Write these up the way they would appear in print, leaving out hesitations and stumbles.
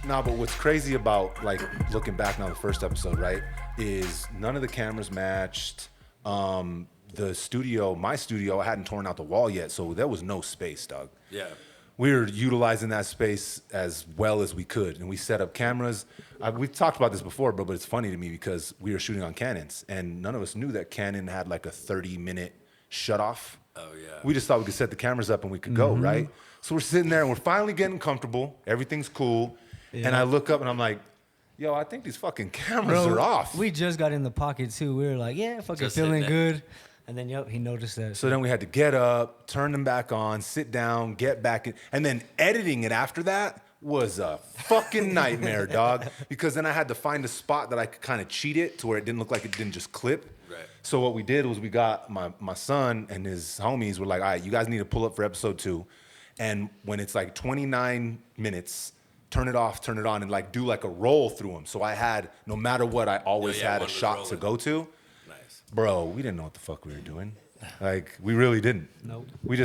No, but what's crazy about like looking back now, the first episode, right, is none of the cameras matched. The studio, my studio, I hadn't torn out the wall yet, so there was no space, dog. Yeah. We were utilizing that space as well as we could, and we set up cameras. We've talked about this before, bro, but it's funny to me because we were shooting on Canons, and none of us knew that Canon had like a 30-minute shut-off. Oh, yeah. We just thought we could set the cameras up and we could go, right? So we're sitting there, and we're finally getting comfortable. Everything's cool. Yeah. And I look up, and I'm like, yo, I think these fucking cameras are off. We just got in the pocket, too. We were like, yeah, fucking just feeling good. And then, he noticed that. So then we had to get up, turn them back on, sit down, get back in. And then editing it after that was a fucking nightmare, dog. Because then I had to find a spot that I could kind of cheat it to where it didn't look like it didn't just clip. Right. So what we did was we got my son and his homies were like, all right, you guys need to pull up for episode 2. And when it's like 29 minutes, turn it off, turn it on, and like do like a roll through them. So I had, no matter what, I always had a shot to go to. Bro, we didn't know what the fuck we were doing. Like, we really didn't. Nope. We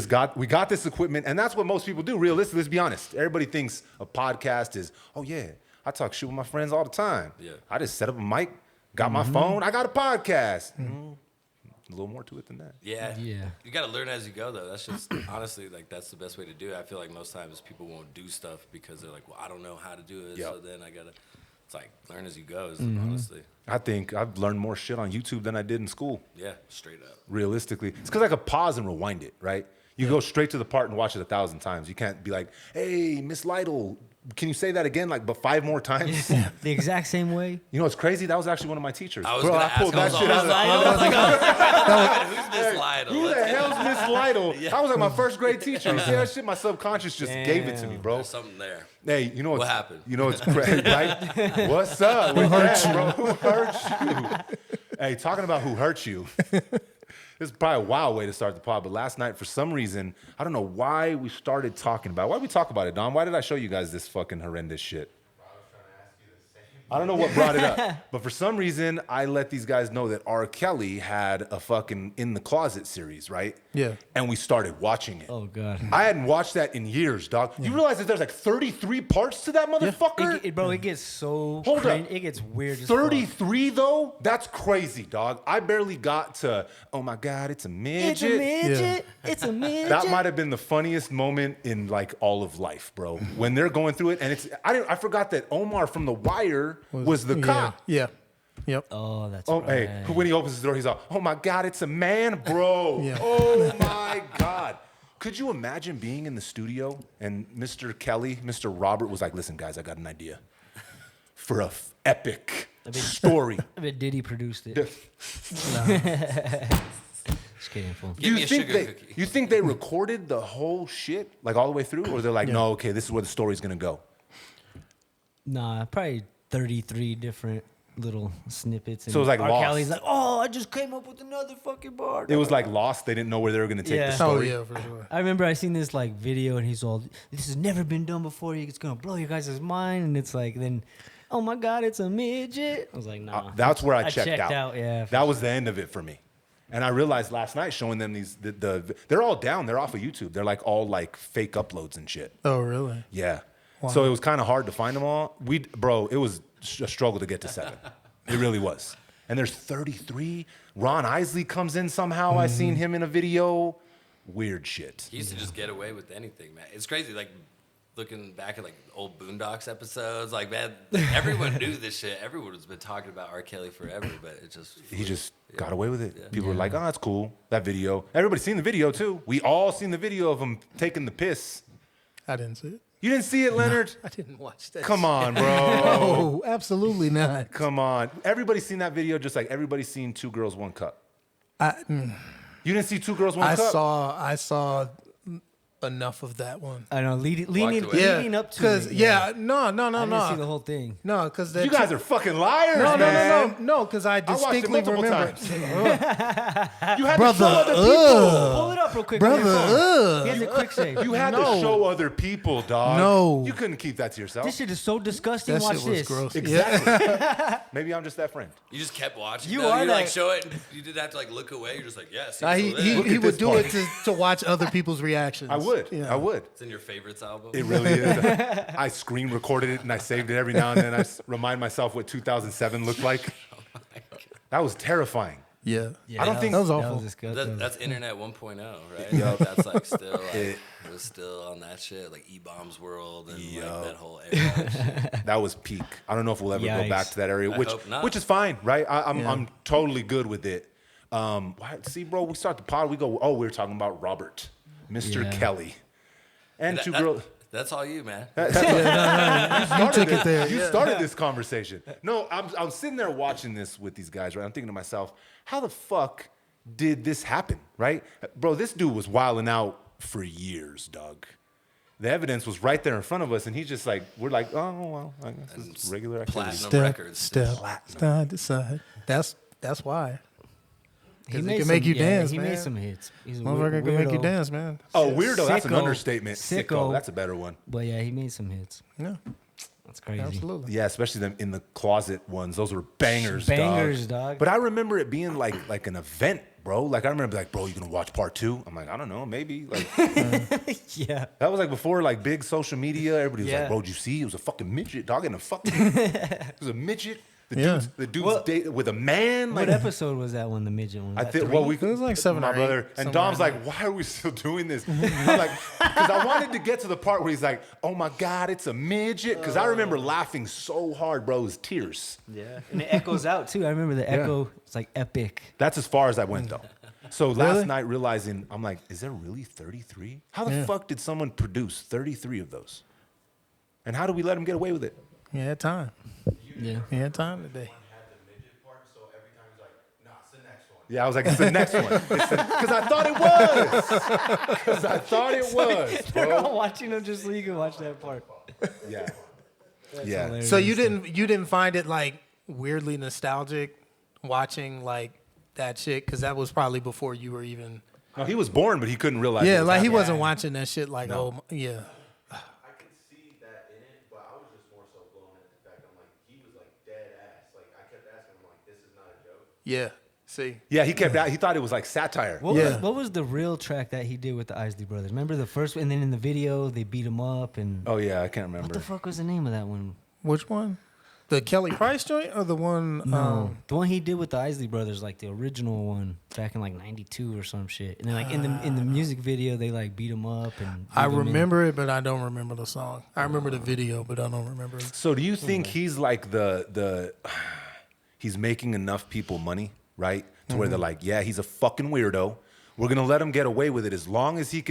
got this equipment, and that's what most people do. Realistically, let's be honest. Everybody thinks a podcast is, oh yeah, I talk shit with my friends all the time. Yeah. I just set up a mic, got my phone, I got a podcast. A little more to it than that. Yeah. You got to learn as you go, though. That's just, honestly, like, that's the best way to do it. I feel like most times people won't do stuff because they're like, well, I don't know how to do it, so then I got to, it's like, learn as you go, honestly. I think I've learned more shit on YouTube than I did in school. Yeah, straight up. Realistically. It's because I could pause and rewind it, right? You go straight to the part and watch it 1,000 times. You can't be like, hey, Miss Lytle, can you say that again, like, but 5 more times? Yeah. The exact same way. You know what's crazy? That was actually one of my teachers. I was going to ask, pulled that shit out. Who's Miss Lytle? Who the hell's Miss Lytle? I was like my first grade teacher. You see that shit? My subconscious just gave it to me, bro. There's something there. Hey, you know what happened? You know what's crazy, right? What's up? Who hurt you? Bro? Who hurt you? Hey, talking about who hurt you. This is probably a wild way to start the pod, but last night, for some reason, I don't know why we started talking about it. Why did we talk about it, Don? Why did I show you guys this fucking horrendous shit? I don't know what brought it up, but for some reason, I let these guys know that R. Kelly had a fucking In the Closet series, right? Yeah. And we started watching it. Oh, God. I hadn't watched that in years, dog. You realize that there's like 33 parts to that motherfucker? Bro, it gets so Hold up. It gets weird. 33 though? That's crazy, dog. I barely got to, oh my God, it's a midget. It's a midget. Yeah. It's a midget. That might have been the funniest moment in like all of life, bro. When they're going through it, and I forgot that Omar from The Wire was the cop. Yeah. Yep. Oh, that's right. Hey, when he opens the door, he's like, oh my God, it's a man, bro. Yeah. Oh my God. Could you imagine being in the studio and Mr. Kelly, Mr. Robert was like, listen, guys, I got an idea for a epic story. I bet Diddy produced it. Just kidding, fool. Give me a sugar cookie. You think they recorded the whole shit, like all the way through? Or they're like, no, okay, this is where the story's going to go? Nah, probably 33 different little snippets. And so it was like R. Lost. Kelly's like, oh, I just came up with another fucking bar. It was like Lost. They didn't know where they were going to take the story. Oh, yeah, for sure. I remember I seen this like video and he's all, this has never been done before. It's going to blow your guys' mind. And it's like, then, oh my God, it's a midget. I was like, nah. That's where I checked out. Yeah, that was the end of it for me. And I realized last night showing them these, they're all down. They're off of YouTube. They're like all like fake uploads and shit. Oh, really? Yeah. Wow. So it was kind of hard to find them all. Bro, it was a struggle to get to 7. It really was. And there's 33. Ron Isley comes in somehow. I seen him in a video. Weird shit. He used to just get away with anything, man. It's crazy, like, looking back at, like, old Boondocks episodes. Like, man, everyone knew this shit. Everyone has been talking about R. Kelly forever, but it just... He just got away with it. Yeah. People were like, oh, that's cool, that video. Everybody's seen the video, too. We all seen the video of him taking the piss. I didn't see it. You didn't see it, Leonard? No, I didn't watch that. Come on, bro. No, absolutely not. Come on. Everybody's seen that video just like everybody's seen 2 Girls, 1 Cup. You didn't see 2 Girls, 1 Cup? I saw enough of that one. I know, leading up to it. No. I didn't see the whole thing. No, because you guys are fucking liars, man. No, because I distinctly remember. You had to show other people. Pull it up real quick. Brother, he has a quick save. You had to show other people, dog. No. You couldn't keep that to yourself. This shit is so disgusting. That Watch shit was this. gross. Exactly. Maybe I'm just that friend. You just kept watching. You like show it. You didn't have to like look away. You're just like, yes. He would do it to watch other people's reactions. I would. would. Yeah. I would. It's in your favorites album. It really is. I screen recorded it and I saved it every now and then. I remind myself what 2007 looked like. That was terrifying. Yeah. I don't think that was awful. That's internet 1.0, right? Yup. That's like still like, it was still on that shit, like E-Bombs World and like that whole era. And shit. that was peak. I don't know if we'll ever go Yikes. back to that area, hope not. which is fine, right? I'm totally good with it. See, bro, we start the pod, we go, we were talking about Robert, Mr. Yeah. Kelly, and two girls. That's all you, man. You took it there. You started this conversation. No, I'm sitting there watching this with these guys, right? I'm thinking to myself, how the fuck did this happen, right? Bro, this dude was wilding out for years, dog. The evidence was right there in front of us, and he's just like, we're like, oh, well, I guess it's regular activity. Platinum records. Step, side to side. That's why. Because he can make you dance, he man. made some hits. He's a Motherfucker can make you dance, man. Oh, weirdo, that's an Sicko. understatement. Sicko, that's a better one. But yeah, he made some hits. Yeah, That's crazy. absolutely. Yeah, especially them in the closet ones. Those were bangers, Bangers, dog. dog. But I remember it being like an event, bro. Like I remember like, bro, you gonna watch part 2? I'm like, I don't know, maybe. Like Yeah. that was like before like big social media. Everybody was Yeah. like, bro, did you see? It was a fucking midget, dog, in a fucking. It was a midget. The dude's Well, date with a man. What Like, episode was that one? The midget one? I think. Well, It was like 7 my or 8, brother and somewhere Dom's in like, why are we still doing this? I'm like, because I wanted to get to the part where he's like, oh my god, it's a midget. Because I remember laughing so hard, bro, it was tears. Yeah. And it echoes out too. I remember the echo. It's like epic. That's as far as I went though. So last night realizing, I'm like, is there really 33? How the fuck did someone produce 33 of those? And how do we let them get away with it? He had time. Yeah. He had time today. Yeah, I was like, it's the next one. Because I thought it was. Because I thought it was, They're all bro. watching them just so you can watch that part. Yeah. Yeah. hilarious. So you didn't find it like weirdly nostalgic watching like that shit? Because that was probably before you were even. No, he was born, but he couldn't realize. Yeah, it was like he happening. wasn't watching that shit like, yeah. I could see that in it, but I was just more so blown at the fact I'm like, he was like dead ass. Like I kept asking him like, this is not a joke. Yeah. See. Yeah, he thought it was like satire. What was the real track that he did with the Isley Brothers? Remember the first one? And then in the video, they beat him up. And Oh yeah, I can't remember. what the fuck was the name of that one? Which one? The Kelly Price joint or the one? No, the one he did with the Isley Brothers, like the original one back in like '92 or some shit. And then like in the music video, they like beat him up and. I leave him in. remember it, but I don't remember the song. I remember the video, but I don't remember it. So do you think he's like the he's making enough people money, right? To where they're like, yeah, he's a fucking weirdo. We're gonna let him get away with it as long as we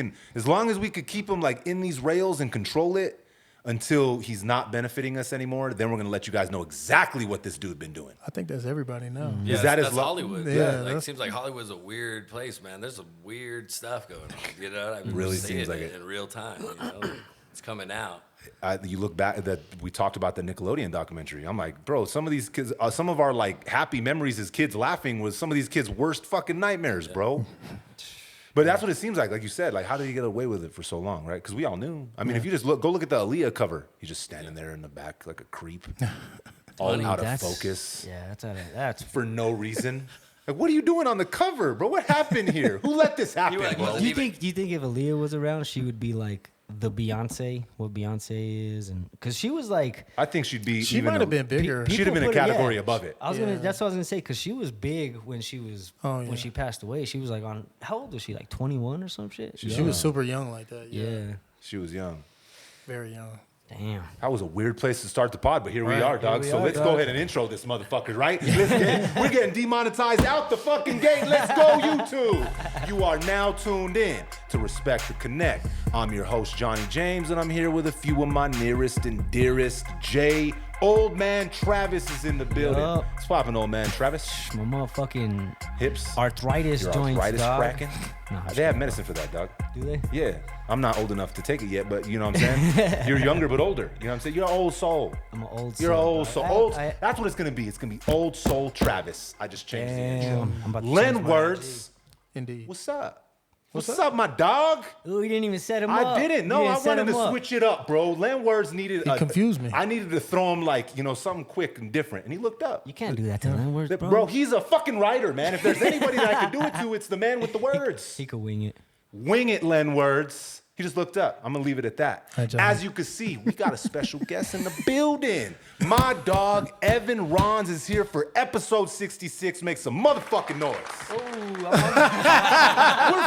could keep him like in these rails and control it until he's not benefiting us anymore. Then we're gonna let you guys know exactly what this dude been doing. I think that's everybody now. Yeah, Is that that's his lo- Hollywood. Yeah, Yeah, like, that's- it seems like Hollywood's a weird place, man. There's some weird stuff going on. You know, I mean, Really we're seeing seems like it. in real time. You know, it's coming out. You look back that we talked about the Nickelodeon documentary. I'm like, bro, some of these kids, some of our like happy memories as kids laughing was some of these kids' worst fucking nightmares, bro. But that's what it seems like you said. Like, how did he get away with it for so long, right? Because we all knew. I mean, if you just go look at the Aaliyah cover. He's just standing there in the back like a creep, all Funny, out of that's- focus Yeah, that's for no reason. Like, what are you doing on the cover, bro? What happened here? Who let this happen, like, bro? wasn't Do you think if Aaliyah was around, she would be like the Beyonce, what Beyonce is, and because she was like, I think she'd be. She even might have been bigger. She'd have been a People put it- category yeah. above it. I was Yeah. gonna. That's what I was gonna say because she was big when she was Oh, yeah. when she passed away. She was like on how old was she? Like 21 or some shit. She was super young like that. Yeah. Yeah. She was young. Very young. Damn. That was a weird place to start the pod, but here we are, dog. we So are, let's dog. go ahead and intro this motherfucker, right? We're getting demonetized out the fucking gate. Let's go, YouTube. You are now tuned in to Respect the Connect. I'm your host, Johnny James, and I'm here with a few of my nearest and dearest. Jay, old man Travis is in the building. Yup. What's poppin', old man Travis? My motherfucking Hips? arthritis Your joints, arthritis dog. cracking? Nah, They have medicine for that, dog. Do they? Yeah. I'm not old enough to take it yet, but you know what I'm saying? You're younger but older. You know what I'm saying? You're an old soul. I'm an old You're an soul, old dog. soul. Old, that's what it's gonna be. It's gonna be old soul Travis. I just changed the Damn. intro. I'm about to change Len my Words. Indeed. What's up? What's up, my dog? Ooh, you didn't even set him up. I didn't. No, You I didn't set wanted him to up. switch it up, bro. Len Words needed. He confused me. I needed to throw him like something quick and different, and he looked up. You can't do that to Len Words, bro. Bro, he's a fucking writer, man. If there's anybody that I could do it to, it's the man with the words. He could wing it. Wing it, Len Words. He just looked up. I'm gonna leave it at that. Hi, Johnny. As you can see, we got a special guest in the building. My dog, Evan WRONZ, is here for episode 66. Make some motherfucking noise. We're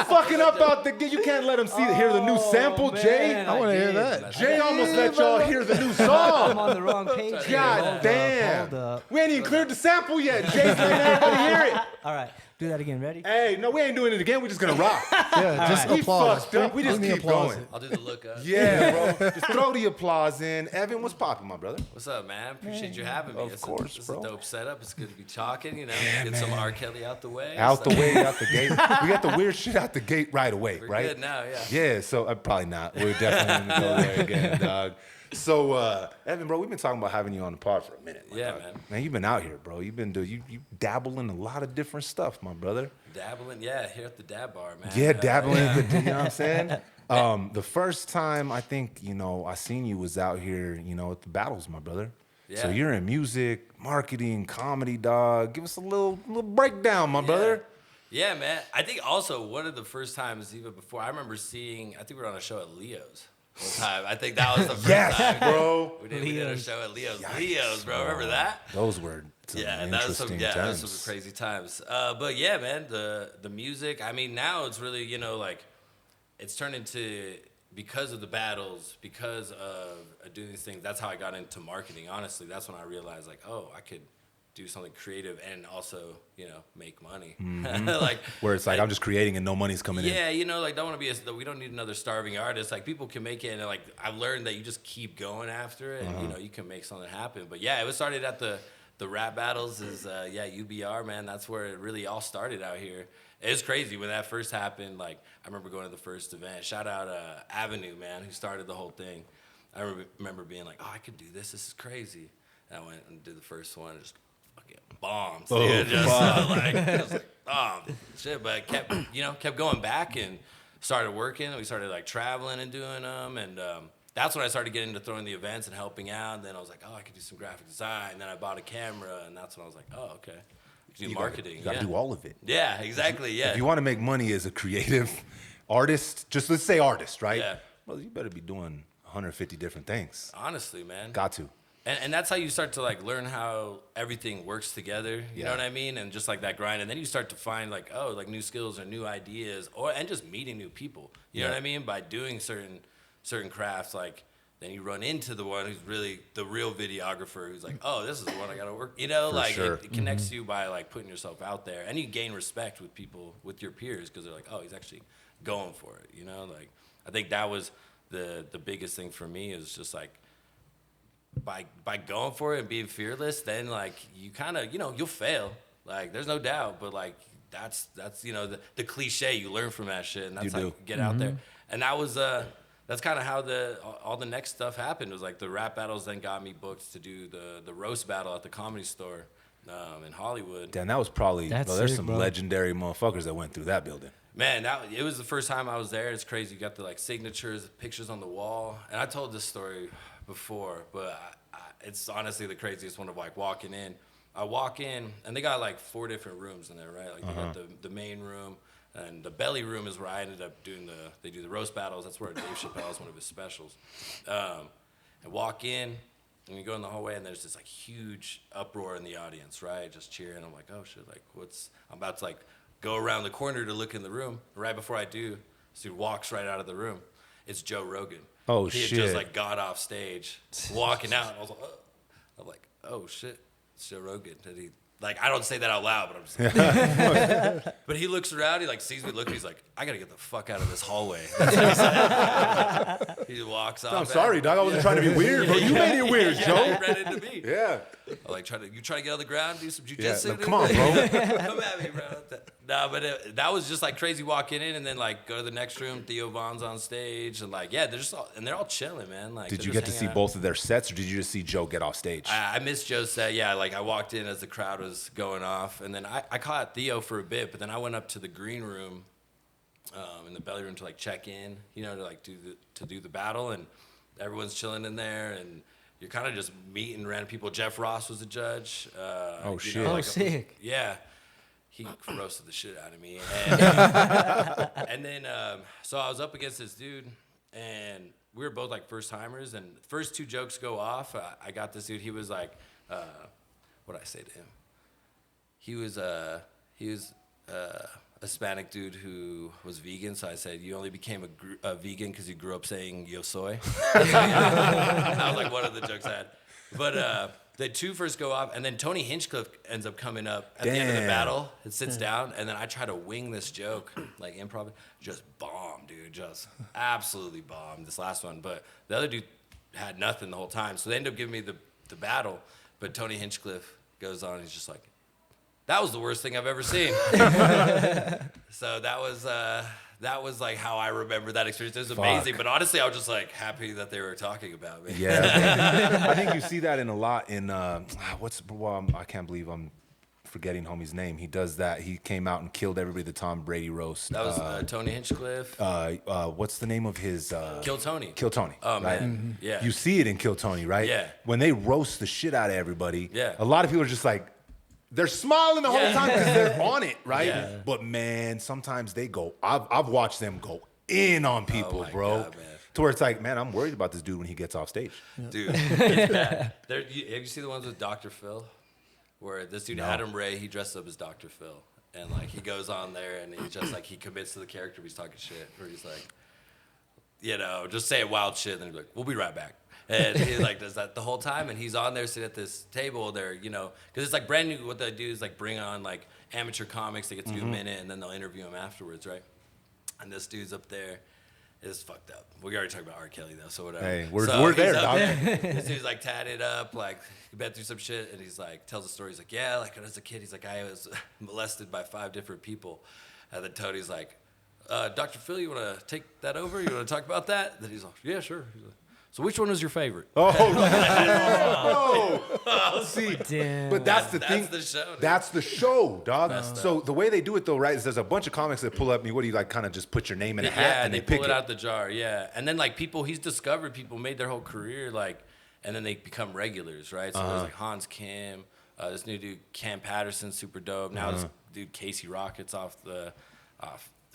fucking up out the gate. You can't let him hear the new sample, Jay. I want to hear that. Jay almost let y'all hear the new I'm song. on the wrong page. here. God Hold damn. Up, hold up. We ain't even cleared the sample yet. Jay's letting everybody hear it. All right, do that again. Ready? Hey, no, we ain't doing it again. We're just gonna rock. Yeah, just We applause. fucked up. We just Bring the keep applause going. I'll do the look up. Yeah, bro. Just throw the applause in. Evan, what's popping, my brother? What's up, man? Appreciate you having me. Of course, It's bro. a dope setup. It's good to be talking, you know. Get some R. Kelly out the way. Out the So- way, out the gate. We got the weird shit out the gate right away, We're right? good now, yeah. Yeah, so probably not. We're definitely gonna go there again, dog. So, Evan, bro, we've been talking about having you on the pod for a minute. my Yeah, dog. man. Man, you've been out here, bro. You've been doing, you dabble in a lot of different stuff, my brother. Dabbling, yeah, here at the dab bar, man. Yeah, dabbling, you know what I'm saying? The first time I think, I seen you was out here, at the battles, my brother. So Yeah. you're in music, marketing, comedy, dog. Give us a little breakdown, my brother. Yeah, man. I think also one of the first times, even before, I remember seeing, I think we were on a show at Leo's one time. I think that was the first Yes, time. bro. We did a Leo's. show at Leo's, bro. Remember that? Those were some Yeah, that was interesting some times. those some crazy times. But yeah, man, the music. I mean, now it's really it's turned into, because of the battles, because of doing these things. That's how I got into marketing. Honestly, that's when I realized I could do something creative and also make money. Like Where it's like I'm just creating and no money's coming in. yeah, don't want to be we don't need another starving artist. Like, people can make it, and I've learned that you just keep going after it, and you can make something happen. But yeah, it was started at the rap battles is UBR, man. That's where it really all started out here. It was crazy when that first happened. Like, I remember going to the first event. Shout out Avenue, man, who started the whole thing. I remember being like, oh, I could do this. This is crazy. And I went and did the first one. Just fucking bombs. Oh, Dude. Just oh, shit. But kept going back and started working. We started traveling and doing them. And that's when I started getting into throwing the events and helping out. And then I was like, oh, I could do some graphic design. And then I bought a camera. And that's when I was like, oh, okay. Do marketing. You gotta do all of it. Yeah, exactly. Yeah. If you want to make money as a creative artist, just let's say artist, right? Yeah. Well, you better be doing 150 different things. Honestly, man. Got to. And that's how you start to learn how everything works together. You know Yeah. what I mean? And just that grind. And then you start to find new skills or new ideas, and just meeting new people. You know what I mean? By doing certain crafts, then you run into the one who's really the real videographer who's like, oh, this is the one I gotta work. sure. It connects you by putting yourself out there, and you gain respect with people, with your peers, because they're like, oh, he's actually going for it. I think that was the biggest thing for me, is just by going for it and being fearless, then you kind of you'll fail, there's no doubt, but that's the cliche you learn from that shit, and that's You how do. you get out there. And that was that's kind of how all the next stuff happened. It was the rap battles then got me booked to do the roast battle at the Comedy Store in Hollywood. Damn, that was probably, That's there's sick, some bro. legendary motherfuckers that went through that building. Man, it was the first time I was there. It's crazy. You got the signatures, pictures on the wall. And I told this story before, but it's honestly the craziest one of walking in. I walk in, and they got 4 different rooms in there, right? They got the main room, and the belly room is where I ended up doing they do the roast battles. That's where Dave Chappelle's one of his specials. And walk in, and you go in the hallway, and there's this huge uproar in the audience, right? Just cheering. I'm like, oh shit, I'm about to go around the corner to look in the room. Right before I do, this dude walks right out of the room. It's Joe Rogan. Oh, he shit. had just got off stage, walking out. And I was like, oh. I'm like, oh shit, it's Joe Rogan. And he I don't say that out loud, but I'm just but he looks around, he sees me looking, he's like, I gotta get the fuck out of this hallway. That's what he said. He walks off. I'm sorry, dog. I wasn't trying to be weird, bro. You made it weird, Yeah, Joe. he ran into me. Yeah. I'm try to get on the ground, do some Yeah. jujitsu. No, come on, bro. Come at me, bro. No, but that was just crazy walking in, and then go to the next room. Theo Von's on stage, and they're just they're all chilling, man. Did you get to see both of their sets, or did you just see Joe get off stage? I missed Joe's set. Yeah, I walked in as the crowd was going off, and then I caught Theo for a bit, but then I went up to the green room, in the belly room to check in, to do the battle, and everyone's chilling in there, and you're kind of just meeting random people. Jeff Ross was the judge. Oh, shit. Oh, sick. Yeah. He roasted the shit out of me. And then, so I was up against this dude, and we were both like first timers. And first 2 jokes go off. I got this dude. He was like, what did I say to him? He was a Hispanic dude who was vegan. So I said, you only became a vegan because you grew up saying yo soy. That was like one of the jokes I had. But the 2 first go off, and then Tony Hinchcliffe ends up coming up at the end of the battle. It sits down, and then I try to wing this joke, like improv. Just bomb, dude. Just absolutely bomb this last one. But the other dude had nothing the whole time. So they end up giving me the battle. But Tony Hinchcliffe goes on, he's just like, that was the worst thing I've ever seen. So that was like how I remember that experience. It was amazing, but honestly, I was just like happy that they were talking about me. Yeah, I think you see that in a lot in I can't believe I'm forgetting homie's name. He does that. He came out and killed everybody. The Tom Brady roast. That was Tony Hinchcliffe. What's the name of his? Kill Tony. Kill Tony. Oh right? man, yeah. You see it in Kill Tony, right? Yeah. When they roast the shit out of everybody, Yeah. a lot of people are just like, they're smiling the whole time because they're on it, right? Yeah. But man, sometimes they go. I've watched them go in on people, my bro. God, man. To where it's like, man, I'm worried about this dude when he gets off stage. Dude, it's bad. Have you seen the ones with Dr. Phil? Where this dude, Adam Ray, he dressed up as Dr. Phil. And like he goes on there and he just like, he commits to the character, he's talking shit. Where he's like, you know, just saying wild shit. And then he's like, we'll be right back. And he like does that the whole time. And he's on there sitting at this table there, you know, because it's like brand new. What they do is like bring on like amateur comics. They get to do a minute and then they'll interview him afterwards, right? And this dude's up there. It's fucked up. We already talked about R. Kelly though, so whatever. Hey, we're there, dog. This dude's like tatted up, like been through some shit, and he's like tells a story. He's like, yeah, like as a kid, he's like, I was molested by 5 different people. And then Tony's like, Dr. Phil, you want to take that over? You want to talk about that? Then he's like, yeah, sure. He's like, so which one was your favorite? Oh, see, Damn. but that's the thing. That's the show, dude. That's the show, dog. So the way they do it though, right? Is there's a bunch of comics that pull up. What do you like? Kind of just put your name in a hat Yeah, and they pick pull it out the jar. Yeah, and then like people, he's discovered people made their whole career like, and then they become regulars, right? So there's like Hans Kim, this new dude Cam Patterson, super dope. Now this dude Casey Rockets off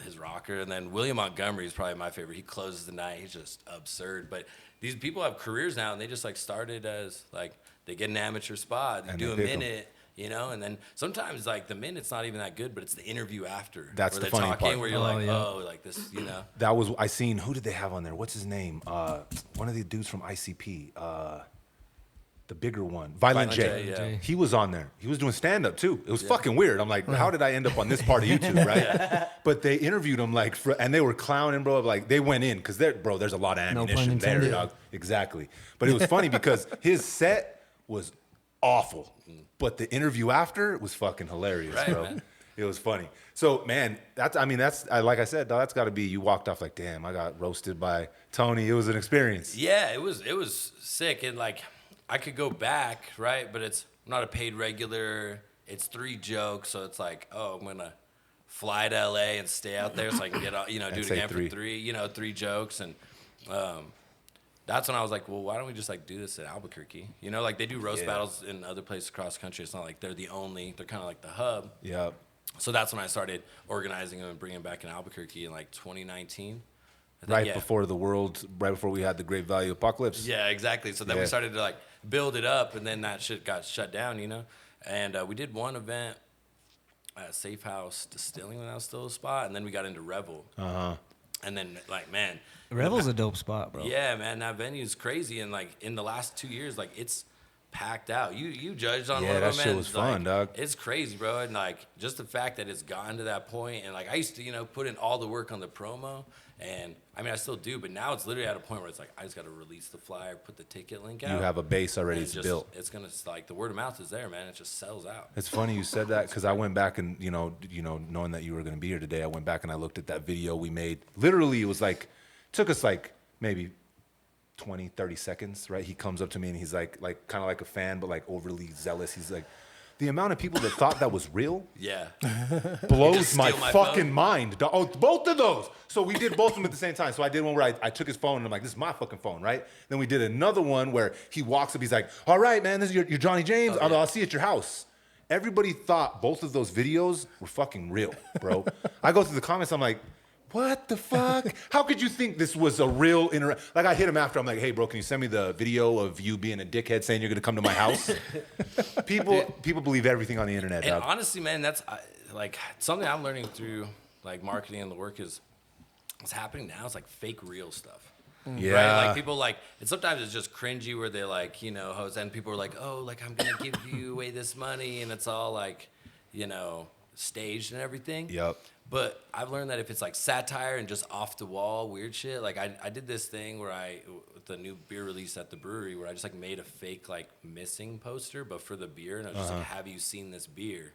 his rocker, and then William Montgomery is probably my favorite. He closes the night. He's just absurd, but these people have careers now, and they just like started as like they get an amateur spot, they do a minute, you know, and then sometimes like the minute's not even that good, but it's the interview after. That's where the they're funny talking, part. where you're like this, you know. That was I seen. Who did they have on there? What's his name? One of the dudes from ICP. The bigger one, Violent J. Yeah. He was on there. He was doing stand up too. It was fucking weird. I'm like, how did I end up on this part of YouTube, right? But they interviewed him like, and they were clowning, bro. Like they went in because there's a lot of ammunition there, dog. Exactly. But it was funny because his set was awful, but the interview after was fucking hilarious, Right, bro. man. It was funny. So man, that's like I said, dog, that's got to be. You walked off like, damn, I got roasted by Tony. It was an experience. Yeah, it was sick, and like I could go back, right? But I'm not a paid regular. It's 3 jokes, so it's like, oh, I'm gonna fly to LA and stay out there so I can get, you know, do it again for 3, you know, 3 jokes, and that's when I was like, well, why don't we just like do this in Albuquerque? You know, like they do roast battles in other places across the country. It's not like they're kind of like the hub. Yeah. So that's when I started organizing them and bringing them back in Albuquerque in like 2019. Right before we had the Great Value Apocalypse. Yeah, exactly. So then we started to like build it up, and then that shit got shut down, you know. And we did one event at Safe House Distilling when that was still a spot, and then we got into Revel. And then like, man, Revel's a dope spot, bro. yeah, man, that venue's crazy, and like in the last 2 years, like it's packed out. You judged on one of them, that shit man. was fun, like, dog. It's crazy, bro. And like just the fact that it's gotten to that point, and like I used to, you know, put in all the work on the promo, and I mean I still do, but now it's literally at a point where it's like I just got to release the flyer, put the ticket link out. You have a base already built. It's gonna like the word of mouth is there, man. It just sells out. It's funny you said that because I went back and you know, knowing that you were going to be here today, I went back and I looked at that video we made. Literally, it was like took us like maybe 20, 30 seconds, right? He comes up to me and he's like kind of like a fan, but like overly zealous. He's like, the amount of people that thought that was real Yeah. blows my steal my fucking phone? mind. Oh, both of those. So we did both of them at the same time. So I did one where I took his phone and I'm like, this is my fucking phone, right? Then we did another one where he walks up, he's like, all right, man, this is your Johnny James. I'll see you at your house. Everybody thought both of those videos were fucking real, bro. I go through the comments, I'm like, what the fuck? How could you think this was a real Like, I hit him after. I'm like, hey, bro, can you send me the video of you being a dickhead saying you're going to come to my house? People believe everything on the internet, And dog. honestly, man, that's like something I'm learning through like marketing and the work is what's happening now is like fake real stuff. Yeah. Right? Like people like, and sometimes it's just cringy where they're like, you know, hosts, and people are like, oh, like I'm gonna give you away this money, and it's all like, you know, staged and everything. Yep. But I've learned that if it's like satire and just off the wall weird shit, like I did this thing where with the new beer release at the brewery, where I just like made a fake like missing poster, but for the beer, and I was just like, have you seen this beer?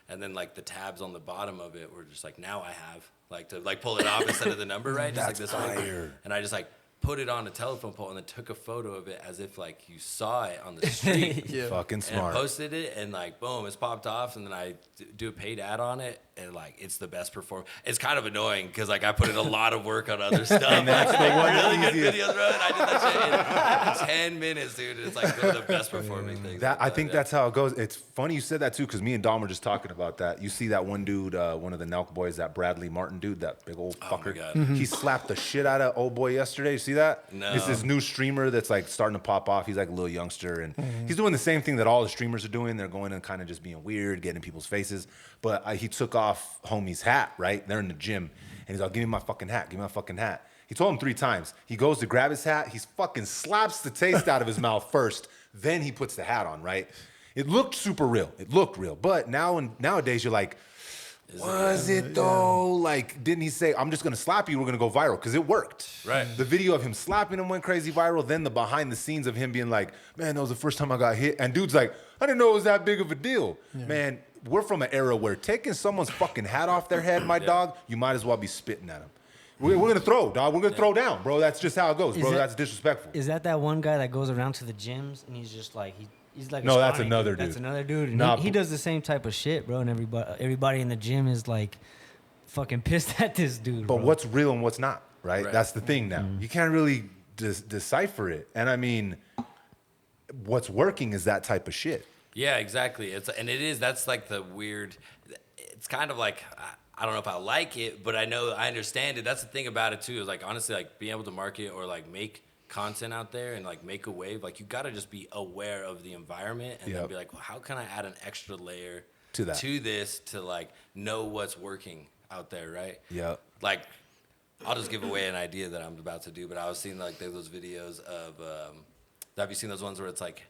And then like the tabs on the bottom of it were just like, now I have, like to like pull it off instead of the number, right? Just That's like this fire. and I just like put it on a telephone pole and then took a photo of it as if like you saw it on the street. Fucking smart. And posted it, and like boom, it's popped off, and then I do a paid ad on it, and like it's the best performance. It's kind of annoying because like I put in a lot of work on other stuff. And that's the one really good easiest. videos, bro. And I did that shit in 10 minutes, dude. It's like the best performing things. I think that's how it goes. It's funny you said that too, because me and Dom were just talking about that. You see that one dude, one of the Nelk boys, that Bradley Martin dude, that big old fucker. God. He slapped the shit out of old boy yesterday. You see that? No. It's this new streamer that's like starting to pop off. He's like a little youngster, and he's doing the same thing that all the streamers are doing. They're going and kind of just being weird, getting in people's faces. But he took off homie's hat, right? They're in the gym, and he's like, give me my fucking hat, give me my fucking hat. He told him 3 times. He goes to grab his hat. He fucking slaps the taste out of his mouth first. Then he puts the hat on, right? It looked super real. It looked real. But nowadays, you're like, was it though? Like, didn't he say, I'm just going to slap you, we're going to go viral? Because it worked. Right. The video of him slapping him went crazy viral. Then the behind the scenes of him being like, man, that was the first time I got hit. And dude's like, I didn't know it was that big of a deal. Man, we're from an era where taking someone's fucking hat off their head, my dog, you might as well be spitting at him. We're going to throw, dog. We're going to throw down, bro. That's just how it goes, bro. That's disrespectful. Is that one guy that goes around to the gyms and he's just like he's like a No, that's scrawny another dude. That's another dude. And Nah, he does the same type of shit, bro. And everybody in the gym is like fucking pissed at this dude. But bro. what's real and what's not, right? Right. That's the thing now. You can't really decipher it. And I mean, what's working is that type of shit. Yeah, exactly. That's like the weird, it's kind of like, I don't know if I like it, but I understand it. That's the thing about it too, is like, honestly, like being able to market or like make content out there and like make a wave, like you got to just be aware of the environment and then be like, well, how can I add an extra layer To that. to this to like know what's working out there, right? Yeah. Like, I'll just give away an idea that I'm about to do, but I was seeing like those videos of, have you seen those ones where it's like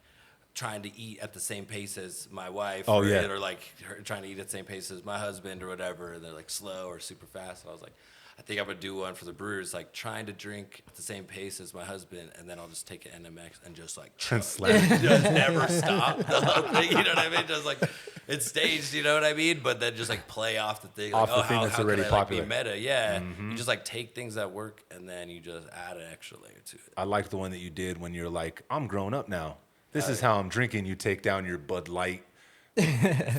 trying to eat at the same pace as my wife? Oh, yeah. Or like her trying to eat at the same pace as my husband or whatever, and they're like slow or super fast. And I was like, I think I'm gonna do one for the brewers, like trying to drink at the same pace as my husband, and then I'll just take an NMX and just like just never stop the whole thing. You know what I mean? Just like it's staged, you know what I mean? But then just like play off the thing, Off like, the thing that's how already can I, like, popular. be meta, yeah. You just like take things that work and then you just add an extra layer to it. I like the one that you did when you're like, I'm grown up now. This is how I'm drinking. You take down your Bud Light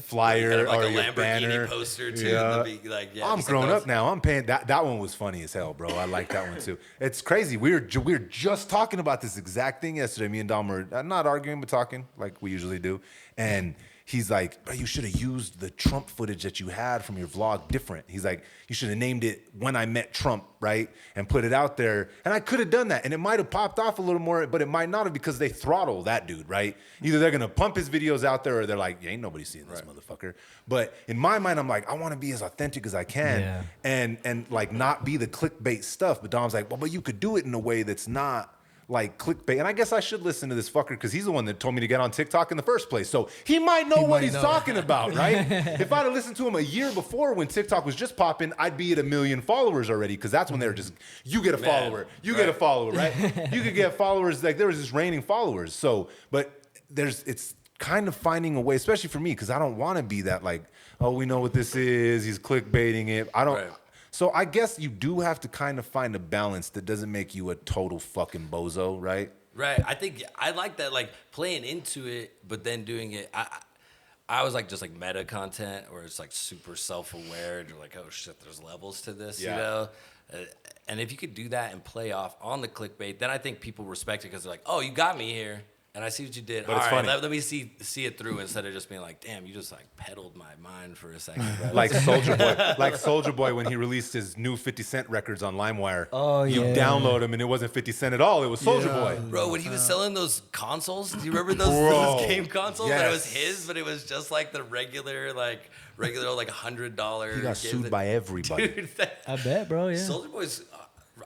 flyer Kind of like or a your Lamborghini banner. poster too. Yeah. Like, yeah, I'm just grown like those- up now. I'm paying. That one was funny as hell, bro. I like that one too. It's crazy. We were just talking about this exact thing yesterday. Me and Dom were not arguing, but talking like we usually do. And he's like, bro, you should have used the Trump footage that you had from your vlog different. He's like, you should have named it When I Met Trump, right? And put it out there. And I could have done that. And it might have popped off a little more, but it might not have because they throttle that dude, right? Either they're going to pump his videos out there or they're like, yeah, ain't nobody seeing this motherfucker. But in my mind, I'm like, I want to be as authentic as I can and like not be the clickbait stuff. But Dom's like, well, but you could do it in a way that's not like clickbait. And I guess I should listen to this fucker because he's the one that told me to get on TikTok in the first place. So he might know what he's talking about, right? If I'd have listened to him a year before when TikTok was just popping, I'd be at 1 million followers already because that's when they were just, you get a follower, you get a follower, right? You could get followers, like there was just raining followers. So, but it's kind of finding a way, especially for me, because I don't want to be that like, oh, we know what this is, he's clickbaiting it. I don't. Right. So I guess you do have to kind of find a balance that doesn't make you a total fucking bozo, right? Right. I think I like that, like playing into it, but then doing it. I was like just like meta content where it's like super self-aware. And you're like, oh shit, there's levels to this, you know? And if you could do that and play off on the clickbait, then I think people respect it because they're like, oh, you got me here. and I see what you did. But All it's right, funny. let me see it through instead of just being like, damn, you just like peddled my mind for a second, bro. Like Soulja Boy when he released his new 50 Cent records on LimeWire. Oh, You yeah. download them and it wasn't 50 Cent at all. It was Soulja Boy. Bro, when he was selling those consoles, do you remember Bro, those game consoles? yes. That it was his, but it was just like the regular like $100. He got sued by everybody. Dude, I bet, bro. Yeah. Soulja Boy's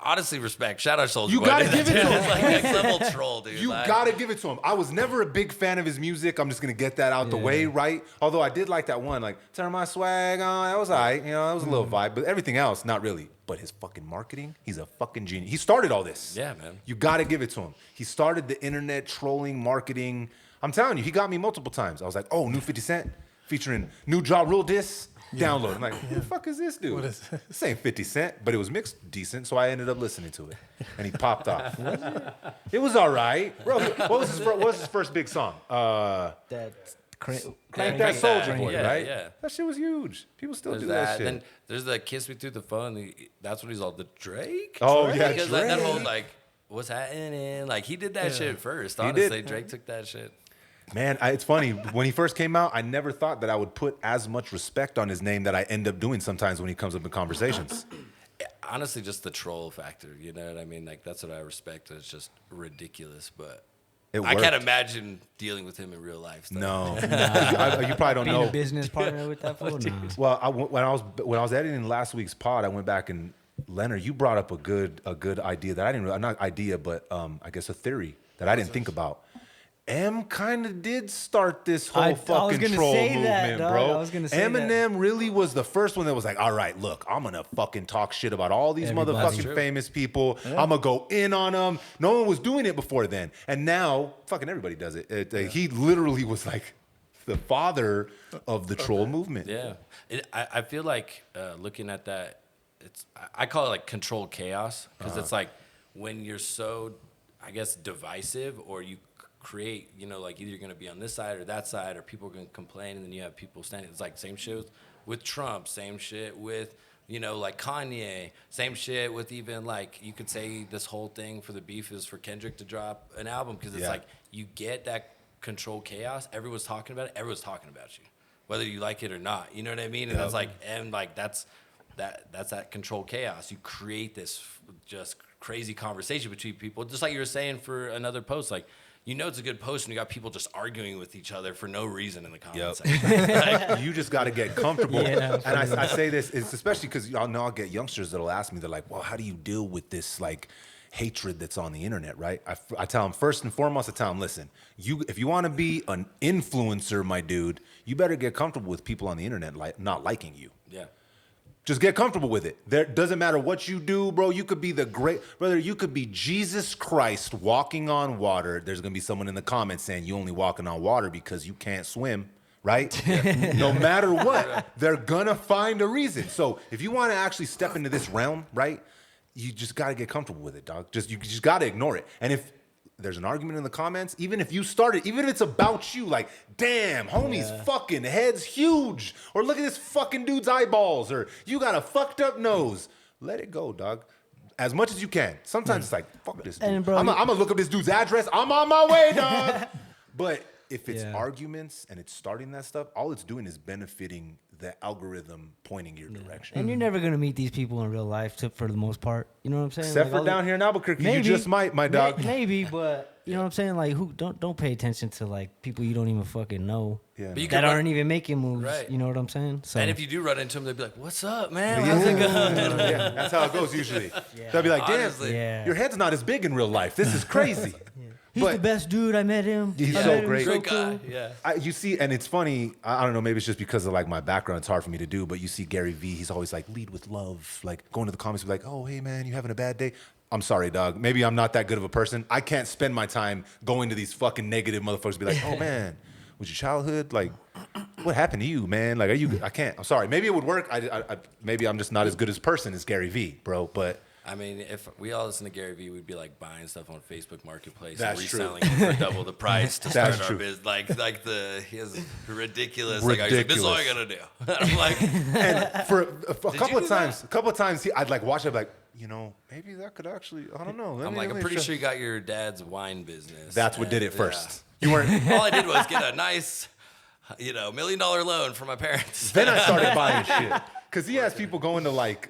honestly respect. Shout out Soulja Boy. You gotta give it to him. It's like next level troll, dude. You like, gotta give it to him. I was never a big fan of his music. I'm just gonna get that out the way, right? Although I did like that one, like turn my swag on. That was alright, that was a little vibe. But everything else, not really. But his fucking marketing, he's a fucking genius. He started all this. Yeah, man. You gotta give it to him. He started the internet trolling marketing. I'm telling you, he got me multiple times. I was like, oh, new 50 Cent featuring new Ja Rule diss. Download. I'm like, who the fuck is this dude? What is This ain't 50 Cent, but it was mixed decent, so I ended up listening to it. And he popped off. It was all right. Bro, what was his first big song? That Crank Crank That That. Soulja Boy, Yeah, right? yeah. That shit was huge. People still There's do that shit. Then there's the Kiss Me Through the Phone. That's what he's all the Drake. Oh, Drake? yeah, because like, that whole Drake. like what's happening? Like he did that shit first. He Honestly, did. Drake took that shit. Man, it's funny. When he first came out, I never thought that I would put as much respect on his name that I end up doing sometimes when he comes up in conversations. Honestly, just the troll factor. You know what I mean? Like that's what I respect. It's just ridiculous, but It I can't worked. imagine dealing with him in real life. So. No. You probably don't being know. a business partner with that fool. Nah. Well, when I was editing last week's pod, I went back and Leonard, you brought up a good idea that I didn't really, not idea, but I guess a theory that I didn't think about. M kind of did start this whole I was fucking gonna troll say that, movement, dog. bro. I was gonna say that. Eminem really was the first one that was like, all right, look, I'm gonna fucking talk shit about all these Everybody. motherfucking True. famous people. I'm gonna go in on them. No one was doing it before then, and now fucking everybody does it. He literally was like the father of the troll movement. Yeah, I feel like looking at that, I call it like controlled chaos because it's like when you're so, I guess, divisive or you create, like either you're going to be on this side or that side or people are going to complain and then you have people standing. It's like same shit with Trump, same shit with, like Kanye, same shit with even like you could say this whole thing for the beef is for Kendrick to drop an album because it's like you get that controlled chaos. Everyone's talking about it. Everyone's talking about you, whether you like it or not. You know what I mean? And that's like, and like that's that controlled chaos. You create this just crazy conversation between people, just like you were saying for another post. Like, it's a good post when you got people just arguing with each other for no reason in the comments section. Like, You just got to get comfortable. Yeah. And I say this, it's especially because y'all know I'll get youngsters that'll ask me, they're like, well, how do you deal with this like hatred that's on the internet, right? I tell them first and foremost, I tell them, listen, if you want to be an influencer, my dude, you better get comfortable with people on the internet not liking you. yeah. Just get comfortable with it. There doesn't matter what you do, bro. You could be brother, you could be Jesus Christ walking on water. There's gonna be someone in the comments saying you only walking on water because you can't swim, right? No matter what, they're gonna find a reason. So if you want to actually step into this realm, right, you just gotta get comfortable with it, dog. You just gotta ignore it. And if there's an argument in the comments, even if you started, even if it's about you, like, damn, homie's fucking head's huge, or look at this fucking dude's eyeballs, or you got a fucked up nose. Let it go, dog. As much as you can. Sometimes it's like, fuck this dude. And bro, I'm gonna look up this dude's address. I'm on my way, dog. But if it's Yeah. arguments and it's starting that stuff, all it's doing is benefiting the algorithm pointing your direction. And you're never gonna meet these people in real life, for the most part. You know what I'm saying? Except Like, for all down here in Albuquerque, maybe, you just might, my dog. Maybe, but you know what I'm saying? Like, don't pay attention to like people you don't even fucking know Yeah, But you that could run- aren't even making moves. Right. You know what I'm saying? So And if you do run into them, they'd be like, "What's up, man? Yeah. How's it going?" Yeah, that's how it goes usually. They'll be like, damn, Honestly. Yeah. your head's not as big in real life. This is crazy. he's the best dude. I met him. He's I so met him. great. Great cool. guy. Yeah. You see, and it's funny, I don't know, maybe it's just because of like my background, it's hard for me to do, but you see Gary Vee, he's always like, lead with love, like going to the comments, be like, oh, hey man, you having a bad day? I'm sorry, dog. Maybe I'm not that good of a person. I can't spend my time going to these fucking negative motherfuckers, be like, oh man, was your childhood, like, what happened to you, man? Like, I can't, I'm sorry. Maybe it would work. Maybe I'm just not as good as person as Gary Vee, bro, but. I mean, if we all listen to Gary Vee, we'd be like buying stuff on Facebook Marketplace That's and true. reselling it for double the price to That's start true. our business. Like he has ridiculous. Like, he's like, this is all I gotta do. I'm like, And for a couple you of do times, I'd like watch it, like, maybe that could actually, I don't know. I'm pretty sure you got your dad's wine business. That's what did it Yeah. first. You weren't. All I did was get a nice, $1 million loan from my parents. Then I started buying shit. Because he has people going to like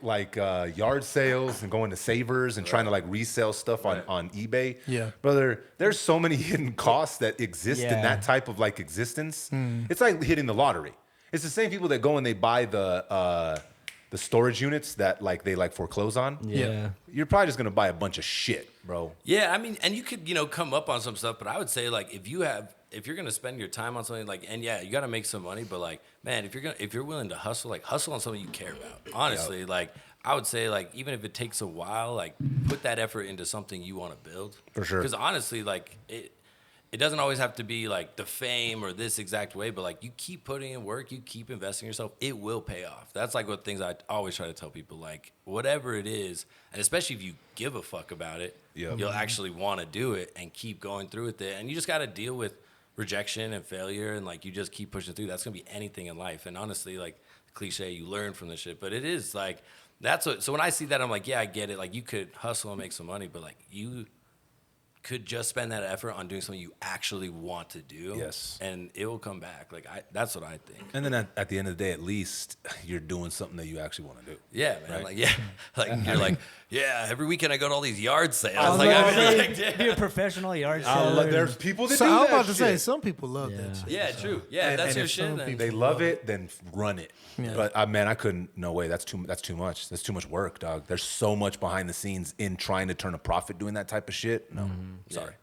yard sales and going to Savers and trying to like resell stuff on eBay. Yeah. Brother, there's so many hidden costs that exist in Yeah. that type of like existence. It's like hitting the lottery. It's the same people that go and they buy the storage units that like they like foreclose on. Yeah. You're probably just gonna buy a bunch of shit, bro. Yeah, I mean, and you could, come up on some stuff, but I would say like if you're gonna spend your time on something like, and yeah, you gotta make some money, but like, man, if you're willing to hustle, like hustle on something you care about. Honestly, like I would say like even if it takes a while, like put that effort into something you want to build. For sure. Because honestly, like it doesn't always have to be like the fame or this exact way, but like you keep putting in work, you keep investing in yourself, it will pay off. That's like what things I always try to tell people, like whatever it is, and especially if you give a fuck about it, you'll actually want to do it and keep going through with it. And you just got to deal with rejection and failure, and like you just keep pushing through. That's gonna be anything in life. And honestly, like cliche, you learn from this shit, but it is like that's what. So when I see that, I'm like, yeah, I get it. Like you could hustle and make some money, but like you could just spend that effort on doing something you actually want to do. Yes. And it will come back. Like that's what I think. And then at the end of the day, at least you're doing something that you actually want to do. Yeah, man. Right? Like, yeah. Like you're like, yeah, every weekend I go to all these yard sales. I was Like, about I to mean, say, like, yeah. be a professional yard seller. There's people that So do I'm that about to say, shit. some people love Yeah. that shit. Yeah, true. Yeah, And- that's and your if shit. some Then. people- They love it, then run it. Yeah. But man, I couldn't. No way. That's too much. That's too much work, dog. There's so much behind the scenes in trying to turn a profit doing that type of shit. No, sorry.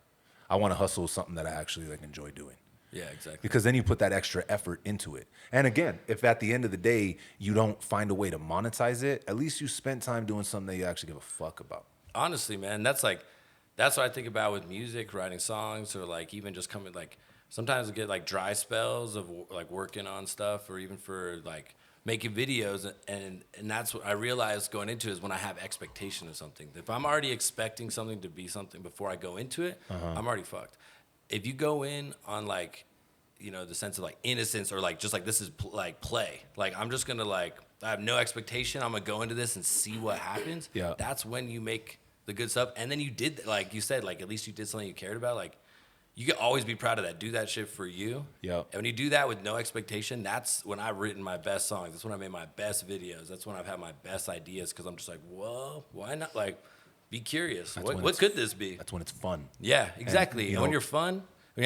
I want to hustle something that I actually like enjoy doing. Yeah, exactly. Because then you put that extra effort into it. And again, if at the end of the day you don't find a way to monetize it, at least you spent time doing something that you actually give a fuck about. Honestly, man, that's what I think about with music, writing songs, or like even just coming like sometimes I get like dry spells of like working on stuff, or even for like making videos, and that's what I realized going into it is when I have expectation of something. If I'm already expecting something to be something before I go into it, I'm already fucked. If you go in on like, the sense of like innocence, or like just like this is like play, like I'm just gonna like I have no expectation, I'm gonna go into this and see what happens. Yeah, that's when you make the good stuff. And then you did, like you said, like at least you did something you cared about. Like you can always be proud of that. Do that shit for you. Yeah. And when you do that with no expectation, that's when I've written my best songs. That's when I made my best videos. That's when I've had my best ideas, because I'm just like, well, why not? Like, be curious. What could this be? That's when it's fun. Yeah, exactly. And, when you're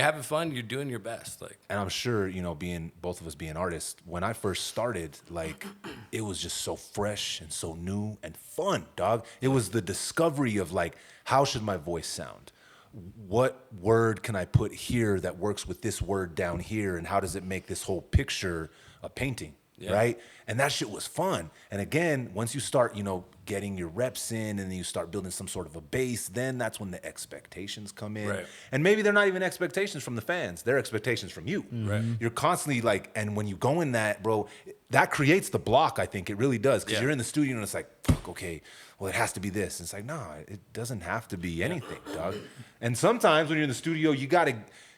having fun, you're doing your best. Like, and I'm sure, being both of us being artists, when I first started, like it was just so fresh and so new and fun, dog. It was the discovery of like, how should my voice sound? What word can I put here that works with this word down here? And how does it make this whole picture a painting? Yeah. Right? And that shit was fun. And again, once you start, getting your reps in, and then you start building some sort of a base, then that's when the expectations come in. Right. And maybe they're not even expectations from the fans. They're expectations from you. Right. You're constantly like, and when you go in that, bro, that creates the block, I think. It really does. Because Yeah. you're in the studio and it's like, fuck, okay, well, it has to be this. And it's like, nah, it doesn't have to be anything, dog. And sometimes when you're in the studio, you gotta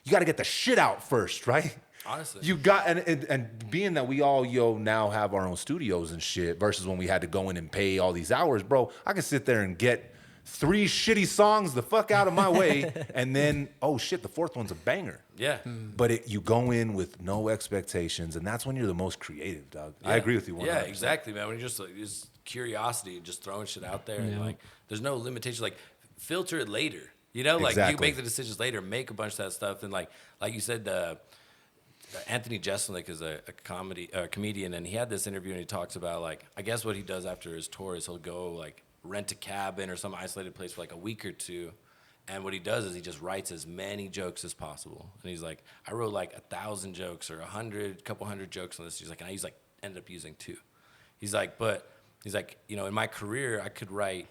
get the shit out first, right? honestly. You got, and being that we all now have our own studios and shit, versus when we had to go in and pay all these hours, bro, I can sit there and get 3 shitty songs the fuck out of my way, and then, oh shit, the 4th one's a banger. Yeah. But you go in with no expectations, and that's when you're the most creative, dog. I agree with you 100%. Yeah, exactly, man. When you're just like, just curiosity, just throwing shit out there, and like, there's no limitation. Like, filter it later. Like Exactly. you make the decisions later, make a bunch of that stuff, and like you said, Anthony Jeselnik is a comedian, and he had this interview, and he talks about like, I guess what he does after his tour is he'll go like rent a cabin or some isolated place for like a week or two. And what he does is he just writes as many jokes as possible. And he's like, I wrote like 1,000 jokes or couple hundred jokes on this. He's like, and I ended up using 2. He's like, in my career, I could write,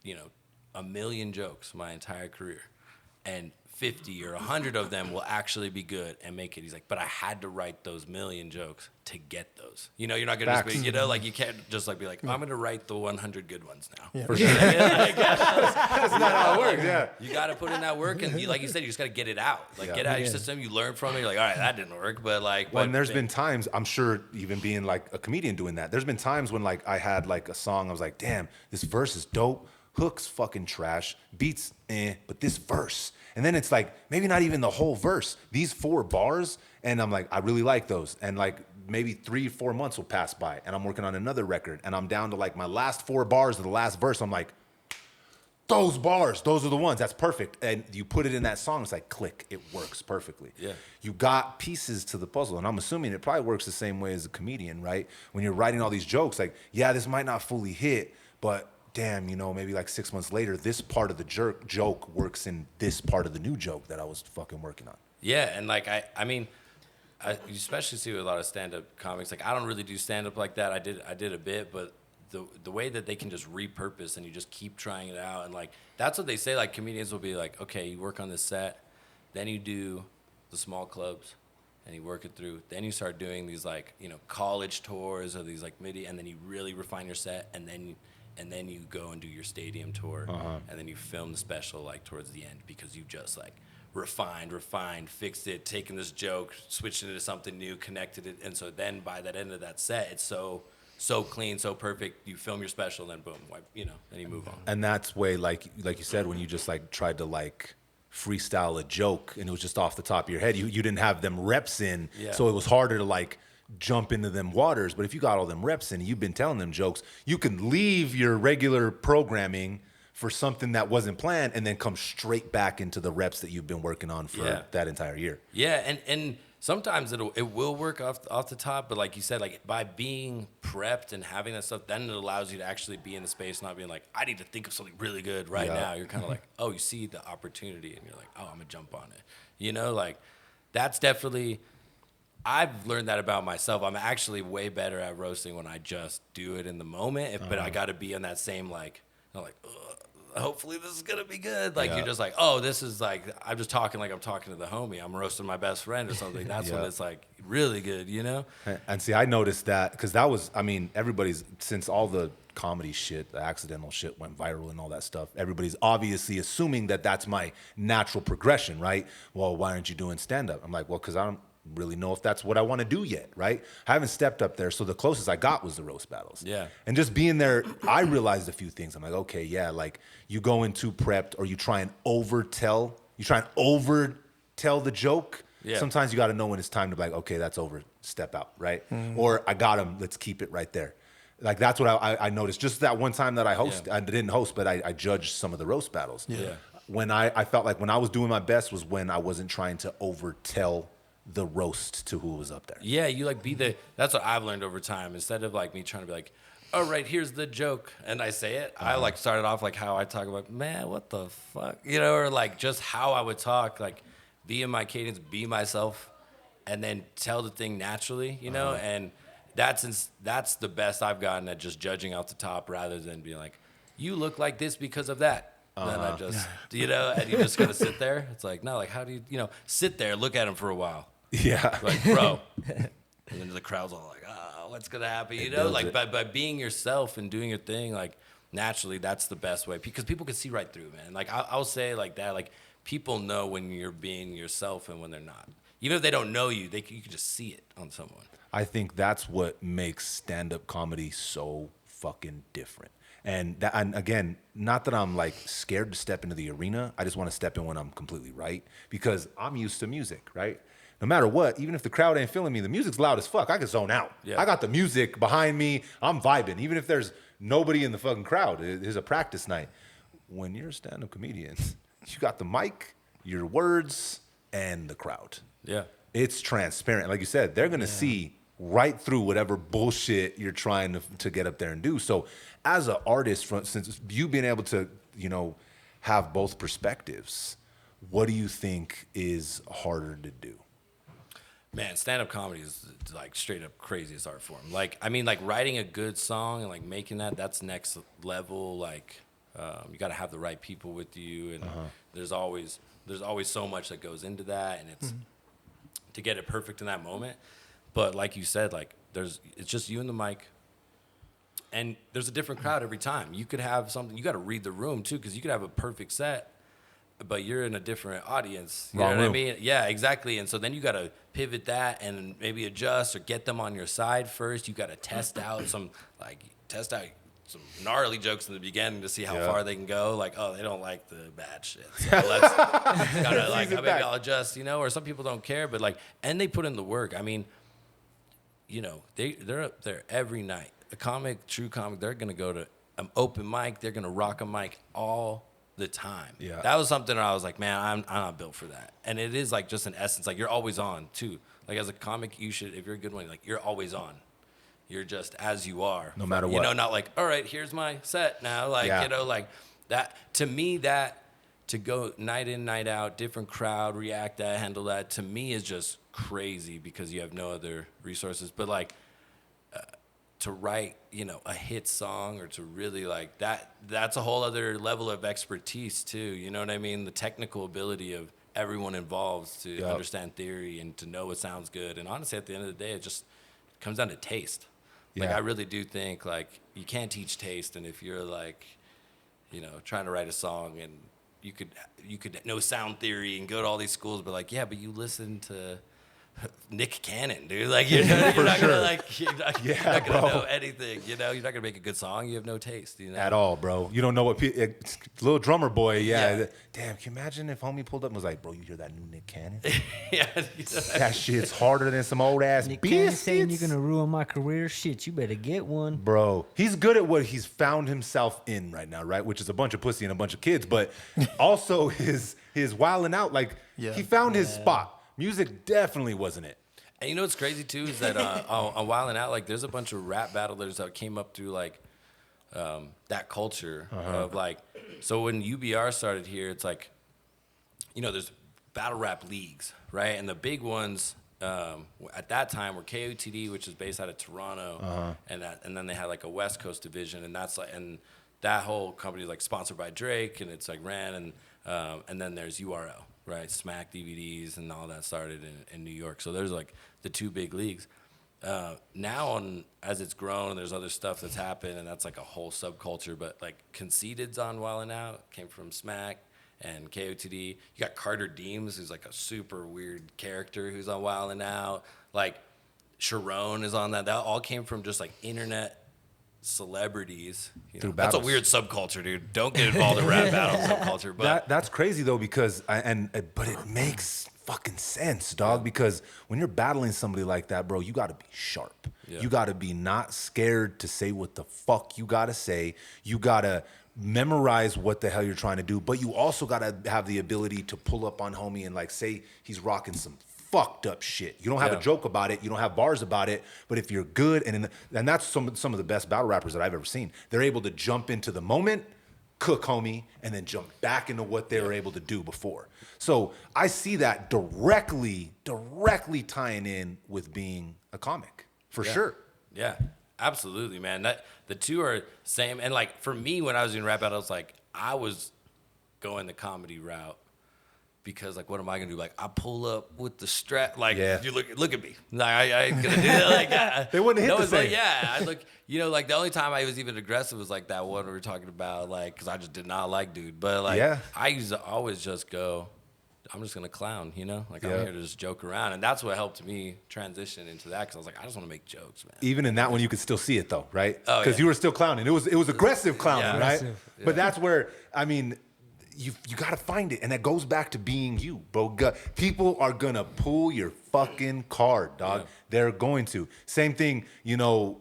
1 million jokes my entire career. And 50 or 100 of them will actually be good and make it. He's like, but I had to write those million jokes to get those. You know, you're not going to just be, you know, like you can't just like be like, I'm going to write the 100 good ones now. Yeah. For sure. That's not how it works. Yeah. You got to put in that work, and you, like you said, you just got to get it out. Like get out of your system. You learn from it. You're like, all right, that didn't work, but like. Well, and there's been times, I'm sure, even being like a comedian doing that. There's been times when like I had like a song, I was like, damn, this verse is dope. Hook's fucking trash. Beats, but this verse. And then it's like, maybe not even the whole verse. These 4 bars, and I'm like, I really like those. And like maybe 3-4 months will pass by, and I'm working on another record, and I'm down to like my last 4 bars of the last verse. I'm like, those bars, those are the ones. That's perfect. And you put it in that song, it's like click. It works perfectly. Yeah. You got pieces to the puzzle, and I'm assuming it probably works the same way as a comedian, right? When you're writing all these jokes, like, yeah, this might not fully hit, but damn, you know, maybe like 6 months later, this part of the joke works in this part of the new joke that I was fucking working on. Yeah, and like I mean, you especially see with a lot of stand-up comics. Like I don't really do stand-up like that. I did a bit, but the way that they can just repurpose and you just keep trying it out, and like that's what they say. Like comedians will be like, okay, you work on this set, then you do the small clubs, and you work it through. Then you start doing these like, you know, college tours or these like midi, and then you really refine your set, and then you go and do your stadium tour, and then you film the special like towards the end because you just like refined, fixed it, taken this joke, switched it into something new, connected it, and so then by that end of that set, it's so clean, so perfect. You film your special, and then boom, you know, then you move on. And that's way like you said, when you just like tried to like freestyle a joke and it was just off the top of your head, you didn't have them reps in, so it was harder to like jump into them waters. But if you got all them reps in and you've been telling them jokes, you can leave your regular programming for something that wasn't planned and then come straight back into the reps that you've been working on for that entire year. Yeah, and sometimes it will work off the top, but like you said, like by being prepped and having that stuff, then it allows you to actually be in the space, not being like, I need to think of something really good right now. You're kind of like, oh, you see the opportunity and you're like, oh, I'm gonna jump on it. You know, like that's definitely, I've learned that about myself. I'm actually way better at roasting when I just do it in the moment, but I got to be in that same like, I'm like, hopefully this is gonna be good. Like you're just like, oh, this is like, I'm just talking like I'm talking to the homie. I'm roasting my best friend or something. That's when it's like really good, you know? And see, I noticed that because that was, I mean, everybody's, since all the comedy shit, the accidental shit went viral and all that stuff, everybody's obviously assuming that that's my natural progression, right? Well, why aren't you doing stand-up? I'm like, well, because I don't really know if that's what I want to do yet, right? I haven't stepped up there, so the closest I got was the roast battles. Yeah. And just being there, I realized a few things. I'm like, okay, yeah, like you go in too prepped, or you try and overtell the joke. Yeah. Sometimes you got to know when it's time to be like, okay, that's over, step out, right? Or I got him, let's keep it right there. Like that's what I noticed. Just that one time that I didn't host, but I judged some of the roast battles. Yeah. When I felt like when I was doing my best was when I wasn't trying to overtell the roast to who was up there. Yeah, you like that's what I've learned over time. Instead of like me trying to be like, all right, here's the joke, and I say it, I like started off like how I talk about, man, what the fuck? You know, or like just how I would talk, like be in my cadence, be myself, and then tell the thing naturally, you know? And that's the best I've gotten at just judging out the top rather than being like, you look like this because of that. Then I just, you know, and you just gotta sit there. It's like, no, like how do you know, sit there, look at him for a while. Yeah. Like, bro. And then the crowd's all like, what's gonna happen? You know, like by being yourself and doing your thing, like naturally, that's the best way because people can see right through, man. Like I'll say like that, like people know when you're being yourself and when they're not. Even if they don't know you, you can just see it on someone. I think that's what makes stand-up comedy so fucking different. And again, not that I'm like scared to step into the arena. I just want to step in when I'm completely right because I'm used to music, right? No matter what, even if the crowd ain't feeling me, the music's loud as fuck. I can zone out. Yeah. I got the music behind me. I'm vibing. Even if there's nobody in the fucking crowd, it's a practice night. When you're a stand-up comedian, you got the mic, your words, and the crowd. Yeah. It's transparent. Like you said, they're going to see right through whatever bullshit you're trying to get up there and do. So as an artist, since you being able to, you know, have both perspectives, what do you think is harder to do? Man, stand-up comedy is like straight up craziest art form. Like, I mean, like writing a good song and like making that's next level. Like, you got to have the right people with you, and there's always there's always so much that goes into that, and it's to get it perfect in that moment. But like you said, like it's just you and the mic, and there's a different crowd every time. You could have something, you got to read the room too, because you could have a perfect set, but you're in a different audience. You know what I mean? Yeah, exactly. And so then you got to pivot that and maybe adjust or get them on your side first. You got to test out some gnarly jokes in the beginning to see how far they can go. Like, oh, they don't like the bad shit. So let's gotta like, maybe I'll adjust, you know, or some people don't care, but like, and they put in the work. I mean, you know, they're up there every night. True comic, they're going to go to an open mic. They're going to rock a mic all the time. Yeah. That was something I was like, man, I'm not built for that. And it is like just an essence. Like you're always on too. Like as a comic, you should, if you're a good one, like you're always on. You're just as you are. No matter what. You know, not like, all right, here's my set now. Like, you know, like that, to me, that to go night in, night out, different crowd, react that, handle that, to me is just crazy because you have no other resources. But like, to write, you know, a hit song or to really like that's a whole other level of expertise too. You know what I mean? The technical ability of everyone involved to understand theory and to know what sounds good. And honestly, at the end of the day, it just comes down to taste. Like I really do think like you can't teach taste. And if you're like, you know, trying to write a song and you could know sound theory and go to all these schools, but like, yeah, but you listen to Nick Cannon, dude. Like you're not gonna like you're not gonna know anything. You know, you're not gonna make a good song. You have no taste. You know, at all, bro. You don't know what little drummer boy. Yeah. Damn. Can you imagine if homie pulled up and was like, bro, you hear that new Nick Cannon? That shit's harder than some old ass Nick beats. Cannon saying you're gonna ruin my career. Shit, you better get one, bro. He's good at what he's found himself in right now, right? Which is a bunch of pussy and a bunch of kids, but also his wilding out. Like he found his spot. Music definitely wasn't it. And you know what's crazy too is that on Wild 'n Out, like there's a bunch of rap battlers that came up through like that culture of like. So when UBR started here, it's like, you know, there's battle rap leagues, right? And the big ones at that time were KOTD, which is based out of Toronto, and then they had like a West Coast division, and that's like, and that whole company is like sponsored by Drake, and it's like ran, and then there's URL. Right, Smack DVDs and all that started in New York. So there's like the two big leagues. Now, as it's grown, there's other stuff that's happened, and that's like a whole subculture. But like Conceited's on Wild 'n Out, came from Smack and KOTD. You got Carter Deems, who's like a super weird character who's on Wild 'n Out. Like Sharon is on that. That all came from just like internet celebrities. You know, that's a weird subculture, dude. Don't get involved in rap battle subculture. But that's crazy though, because but it makes fucking sense, dog. Because when you're battling somebody like that, bro, you got to be sharp. You got to be not scared to say what the fuck you got to say. You got to memorize what the hell you're trying to do, but you also got to have the ability to pull up on homie and like say he's rocking some fucked up shit. You don't have a joke about it. You don't have bars about it. But if you're good, and that's some of the best battle rappers that I've ever seen. They're able to jump into the moment, cook homie, and then jump back into what they were able to do before. So I see that directly tying in with being a comic for sure. Yeah, absolutely, man. That the two are same. And like for me, when I was doing rap battles, like I was going the comedy route. Because like, what am I gonna do? Like, I pull up with the strap. Like, you look at me. Like, I ain't gonna do that. Like, they wouldn't hit the same. Like, I look. You know, like the only time I was even aggressive was like that one we were talking about. Like, because I just did not like dude. But like, I used to always just go. I'm just gonna clown. You know, like I'm here to just joke around, and that's what helped me transition into that. Because I was like, I just want to make jokes, man. Even in that one, you could still see it though, right? Because you were still clowning. It was aggressive clowning, right? Yeah. But that's where I mean. You got to find it, and that goes back to being you, bro. People are gonna pull your fucking card, dog. Yeah. They're going to. Same thing, you know.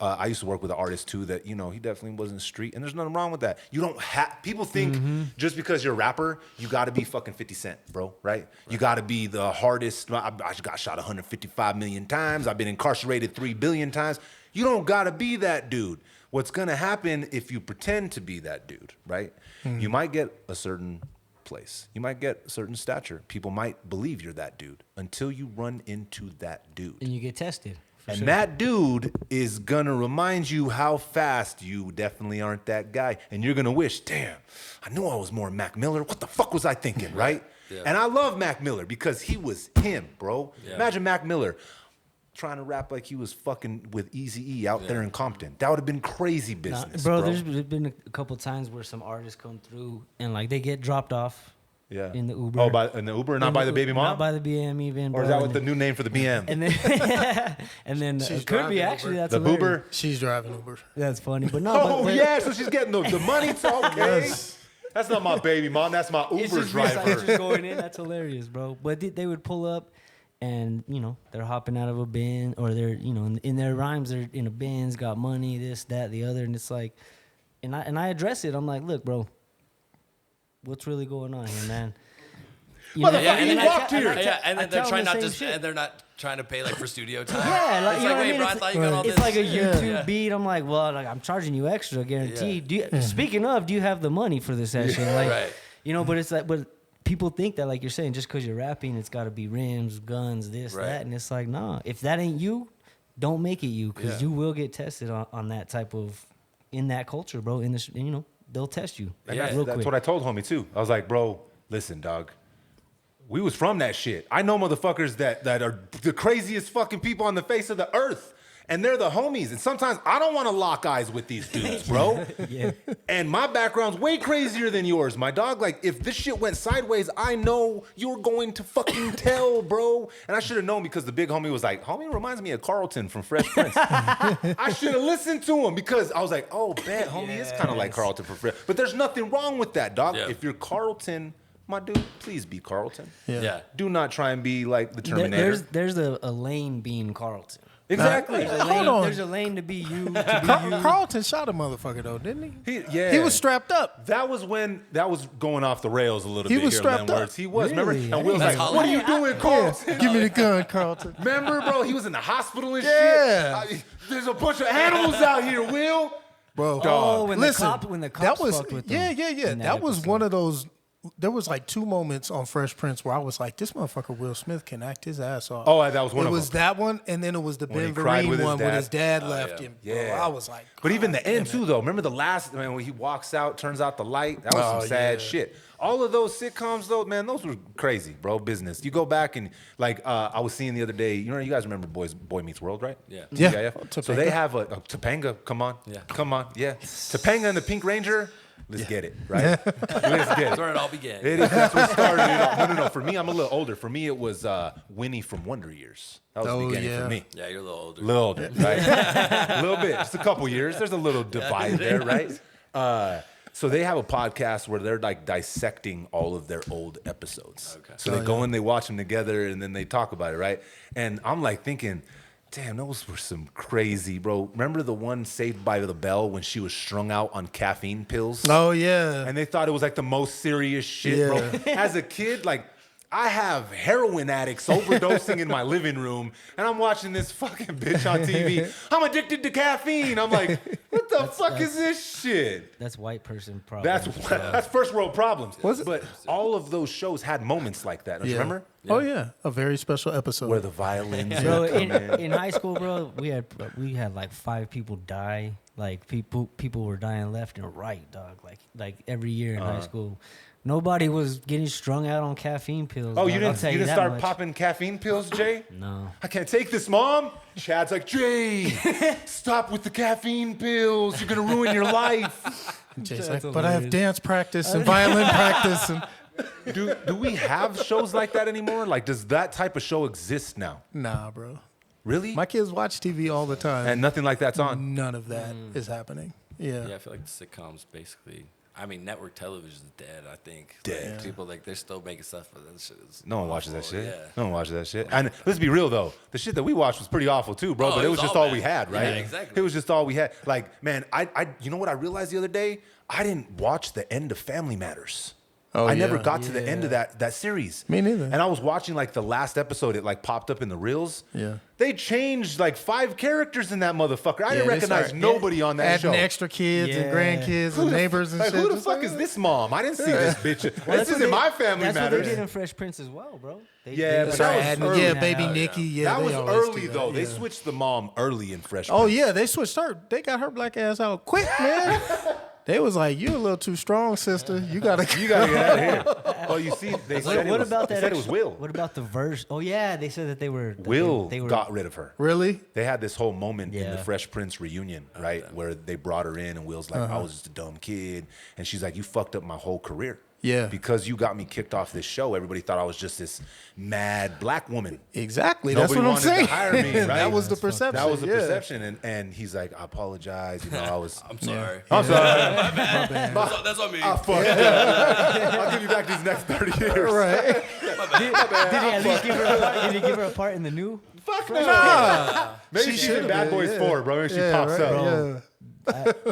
I used to work with an artist too that he definitely wasn't street, and there's nothing wrong with that. You don't have. People think just because you're a rapper, you got to be fucking 50 Cent, bro. Right? You got to be the hardest. I got shot 155 million times. I've been incarcerated 3 billion times. You don't got to be that dude. What's going to happen if you pretend to be that dude, right? You might get a certain place. You might get a certain stature. People might believe you're that dude until you run into that dude. And you get tested. And that dude is gonna remind you how fast you definitely aren't that guy. And you're gonna wish, damn, I knew I was more Mac Miller. What the fuck was I thinking, right? Yeah. And I love Mac Miller because he was him, bro. Yeah. Imagine Mac Miller trying to rap like he was fucking with Eazy-E out there in Compton. That would have been crazy business, bro, bro. there's been a couple times where some artists come through and like they get dropped off in the Uber. Oh, in the Uber, not by the baby mom? Not by the BM even, bro. Or is that what the new name for the BM? And then She's it could be driving actually Uber. that's The hilarious. Boober? She's driving Uber. That's funny, but no. Oh, but yeah, so she's getting the money. It's okay. Yes. That's not my baby mom. That's my It's Uber just driver. it's just going in. That's hilarious, bro. But they would pull up, and they're hopping out of a bin, or they're in their rhymes they're in a Benz, got money, this, that, the other, and it's like, and I address it. I'm like, look, bro, what's really going on here, man? Motherfucker, and you then walked here. And then they're trying not to, shit. and they're not trying to pay like for studio time. Yeah, like, it's you know what I wait, mean? bro, I It's thought you got all this. It's like a YouTube Yeah. beat. I'm like, well, like, I'm charging you extra, guaranteed. Speaking of, do you have the money for this session? Like, Right. but it's like, but people think that, like you're saying, just because you're rapping, it's got to be rims, guns, this, Right. that, and it's like, nah. If that ain't you, don't make it you, because Yeah. you will get tested on that type of in that culture, bro. In this, they'll test you. And Yeah. that's what I told homie too. I was like, bro, listen, dog. We was from that shit. I know motherfuckers that are the craziest fucking people on the face of the earth. And they're the homies. And sometimes I don't want to lock eyes with these dudes, bro. Yeah. And my background's way crazier than yours, my dog. Like, if this shit went sideways, I know you're going to fucking tell, bro. And I should have known because the big homie was like, homie reminds me of Carlton from Fresh Prince. I should have listened to him because I was like, oh, bet, homie is kind of like Carlton from Fresh. But there's nothing wrong with that, dog. Yeah. If you're Carlton, my dude, please be Carlton. Yeah. Do not try and be like the Terminator. There's a lane being Carlton. Exactly. There's a Hold lane, on. There's a lane to be you. To be you. Carlton shot a motherfucker though, didn't he? Yeah. He was strapped up. That was when that was going off the rails a little He bit. was here, strapped Len up. Words. He was. Really? Remember? And Will's That's like, "What are you Hollywood. doing, Carlton?" Give me the gun, Carlton. Remember, bro? He was in the hospital and Yeah. shit. There's a bunch of animals out here, Will. Bro, Oh, when listen, the cops that was fucked with yeah, them yeah, yeah. in That was episode. one of those. There was like two moments on Fresh Prince where I was like, "This motherfucker Will Smith can act his ass off." Oh, that was one It of was them. that one, and then it was the When he Ben cried Vereen with his one when dad. his dad left yeah. him. Yeah. Bro, I was like, But even the God end damn too, it. though. Remember the last when he walks out, turns out the light. That was Oh, some sad yeah. shit. All of those sitcoms, though, man, those were crazy, bro. Business. You go back and like I was seeing the other day. You guys remember Boy Meets World, right? Yeah. Yeah. TGIF? So they have a Topanga. Come on. Yeah. Come on. Yeah. Topanga and the Pink Ranger. Let's get it, right? Let's get That's it. where it all began. It is. That's what started it all. No. For me, I'm a little older. For me, it was Winnie from Wonder Years. That was the Oh, beginning yeah. for me. Yeah, you're a little older. A little older, right? A little bit, just a couple years. There's a little divide there, right? So they have a podcast where they're like dissecting all of their old episodes. Okay. So they go and they watch them together and then they talk about it, right? And I'm like thinking, damn, those were some crazy, bro. Remember the one Saved by the Bell when she was strung out on caffeine pills? Oh yeah. And they thought it was like the most serious shit, Yeah. bro. As a kid, like, I have heroin addicts overdosing in my living room, and I'm watching this fucking bitch on TV. I'm addicted to caffeine. I'm like, what the fuck is this shit? That's white person problem. That's first world problems. Was it? But all of those shows had moments like that. Don't you Yeah. remember? Oh yeah, a very special episode. Where the violins Bro, would come in. in high school, bro, we had like 5 people die. Like people were dying left and right, dog. Like every year in high school, nobody was getting strung out on caffeine pills. Oh, dog. you I'll didn't tell you didn't that start much. popping caffeine pills, Jay? No. I can't take this, Mom. Chad's like, Jay, stop with the caffeine pills. You're gonna ruin your life. Jay's That's like, but I have hilarious. dance practice and violin practice and Do we have shows like that anymore? Like, does that type of show exist now? nah, bro. Really? My kids watch TV all the time. And nothing like that's on. None of that is happening. Yeah. Yeah, I feel like the sitcoms basically. I mean, network television is dead. I think Dead. Like, people they're still making stuff, but that shit is. No one watches that awful. shit. Yeah. No one watches that shit. And let's be real though, the shit that we watched was pretty awful too, bro. Oh, but it it was was just all all we bad. had, right? Yeah, exactly. It was just all we had. Like, man, I you know what I realized the other day? I didn't watch the end of Family Matters. Oh, I never yeah. got to the end of that series. Me neither. And I was watching like the last episode. It like popped up in the reels. Yeah. They changed like 5 characters in that motherfucker. I didn't they recognize started nobody on that show. Adding extra kids and Yeah. grandkids and neighbors and Like, shit. who the Just fuck like, is this mom? I didn't see this bitch. Well, This what isn't my Family That's Matters. what they did in Fresh Prince as well, bro. Yeah, but Started that was adding, early. yeah, baby Yeah. Nikki. Yeah, That they was always do early that, though. They yeah. switched the mom early in Fresh Oh Prince. yeah, they switched her. They got her black ass out quick, man. They was like, "You a little too strong, sister. You gotta You gotta get out of here. Oh, you see, they said, What about they that? said it was Will. What about the verse? Oh yeah, they said that they were. that Will they were. got rid of her. really." They had this whole moment in the Yeah. Fresh Prince reunion, right, where they brought her in, and Will's like, "I was just a dumb kid," and she's like, "You fucked up my whole career." Yeah. Because you got me kicked off this show. Everybody thought I was just this mad black woman. Exactly. Nobody That's what I'm wanted to saying. hire me, right? That was the perception. That was the yeah. perception. And he's like, "I apologize. You know, I was. I'm sorry. I'm sorry. That's on me. Ah, fuck. I'll give you back these next 30 years." Right. Did he at least give her a part? Did he give her a part in the new? Fuck no. Maybe she's in should've Bad been, Boys yeah. 4, bro. Maybe she Yeah, pops right, up. yeah.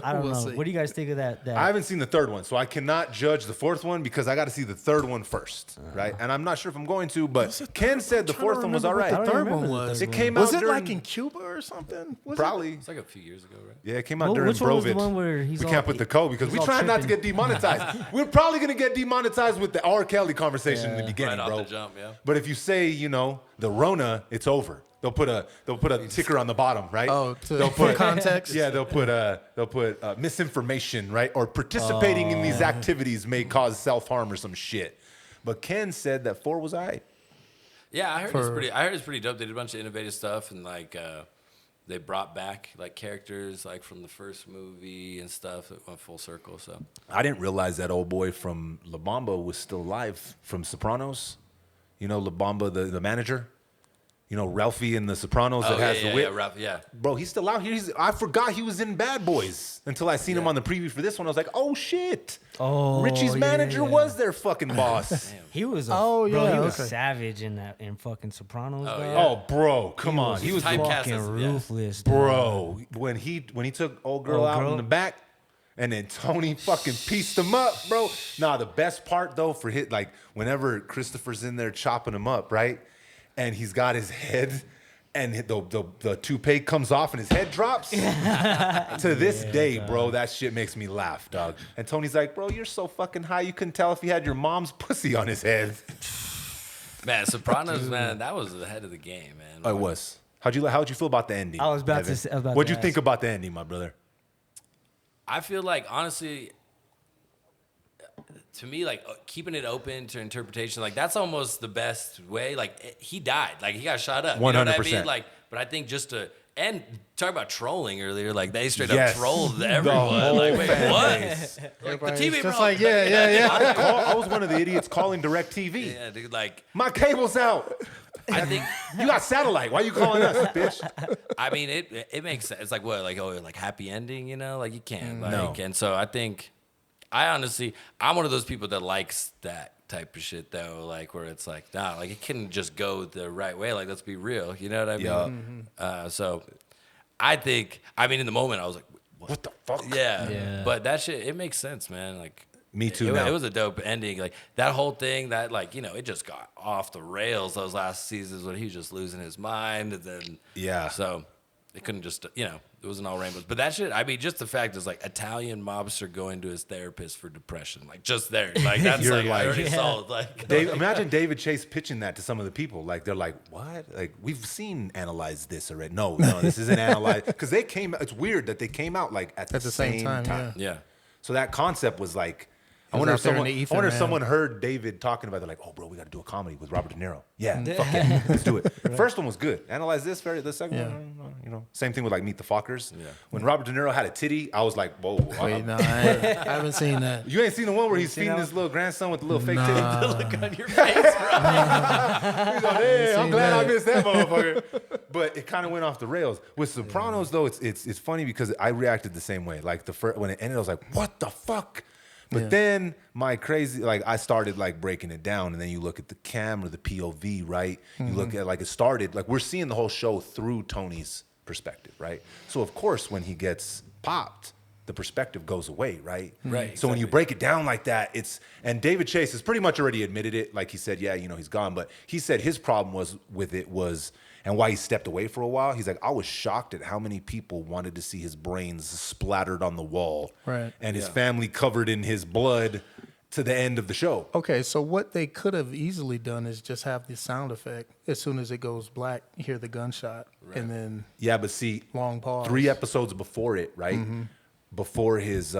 I don't We'll know. see. What do you guys think of that? I haven't seen the third one, so I cannot judge the fourth one because I got to see the third one first, right? And I'm not sure if I'm going to, but Ken said the fourth one was all right. The third remember one the was. third It came Was out it during, like in Cuba or something? Was it? probably. It's like a few years ago, right? Yeah, it came out during Which one was the Brovid. one where he's We all- can't put the code because he's we all trying not to tripping? get demonetized. We're probably gonna get demonetized with the R. Kelly conversation in the beginning, Right off bro. the jump, yeah. But if you say, you know, the Rona, it's over. They'll put a ticker on the bottom, right? Oh, they'll for put context. Yeah, they'll put misinformation, right? Or participating in these activities may cause self-harm or some shit. But Ken said that 4 was all right. Yeah, I heard it's pretty dope. They did a bunch of innovative stuff and like they brought back like characters like from the first movie and stuff. It went full circle. So I didn't realize that old boy from La Bamba was still alive from Sopranos. You know, La Bamba, the manager. You know, Ralphie in The Sopranos that has the whip. Ralph, yeah. Bro, he's still out here. I forgot he was in Bad Boys until I seen him on the preview for this one. I was like, oh shit. Oh, Richie's yeah, manager yeah. was their fucking boss. He was. Oh, bro, yeah, he was okay. savage in fucking Sopranos. Oh, dog. yeah. Oh, bro, come on. He was typecast fucking as- yeah. ruthless, dog. bro. When he took old girl Old out girl? in the back, and then Tony fucking pieced him up, bro. Nah, the best part though for like whenever Christopher's in there chopping him up, right, and he's got his head. And the toupee comes off and his head drops. To this day, bro, that shit makes me laugh, dog. And Tony's like, bro, you're so fucking high, you couldn't tell if he had your mom's pussy on his head. Man, Sopranos, man, that was the head of the game, man. Oh, it was. How'd you feel about the ending? I was about to Evan? say- I was about What'd to you think ask. about the ending, my brother? I feel like honestly, to me, like keeping it open to interpretation, like that's almost the best way. Like he died, like he got shot up. You know what I mean? 100%. Like, but I think just to and talk about trolling earlier, like they straight Yes. up trolled The everyone. whole Like, wait, fan what? base. Like the Everybody's TV just broke. like, yeah. I was one of the idiots calling DirecTV. Yeah, dude, like My cable's out. I think. You got satellite. Why you calling us, bitch? I mean, it makes sense. It's like what, like like happy ending, you know? Like you can't, like, No. and so I think, I'm one of those people that likes that type of shit though, like where it's like, nah, like it couldn't just go the right way. Like let's be real, you know what I mean? Yeah. So I think, I mean, in the moment I was like, What the fuck? yeah, but that shit, it makes sense, man. Like. Me too. It, now. it was a dope ending. Like that whole thing that like, you know, it just got off the rails those last seasons when he was just losing his mind and then Yeah. So it couldn't just, you know, it wasn't all rainbows. But that shit, I mean, just the fact is like Italian mobster going to his therapist for depression. Like just there. Like that's You're like, I like- already Yeah. sold. Like Imagine David Chase pitching that to some of the people. Like they're like, "What? Like we've seen Analyze this already." No, this isn't Analyze because they came. It's weird that they came out like at the same time. yeah. So that concept was like, I was wonder out if there in someone, the ether, I wonder if man. someone heard David talking about it. They're like, "Oh, bro, we got to do a comedy with Robert De Niro." Yeah, fuck yeah, let's do it. The first one was good. Analyze this. The second one, you know, same thing with like Meet the Fockers. Yeah. When Robert De Niro had a titty, I was like, "Whoa." Wait, no, I haven't seen that. You ain't seen the one where he's feeding his little grandson with the little fake titty? The look on your face, bro. He's like, hey, I'm seen glad I that. missed that motherfucker. But it kind of went off the rails. With Sopranos, though, it's funny because I reacted the same way. Like when it ended, I was like, what the fuck? But then my crazy, like I started like breaking it down, and then you look at the camera, the POV, right? You look at like it started, like we're seeing the whole show through Tony's perspective, right? So of course when he gets popped, the perspective goes away, right? Right, So when you exactly. break it down like that, and David Chase has pretty much already admitted it. Like he said, yeah, he's gone. But he said his problem was and why he stepped away for a while. He's like, I was shocked at how many people wanted to see his brains splattered on the wall, Right. and his family covered in his blood to the end of the show. Okay, so what they could have easily done is just have the sound effect. As soon as it goes black, you hear the gunshot, and then Yeah, but see, long pause. 3 episodes before it, right? Before his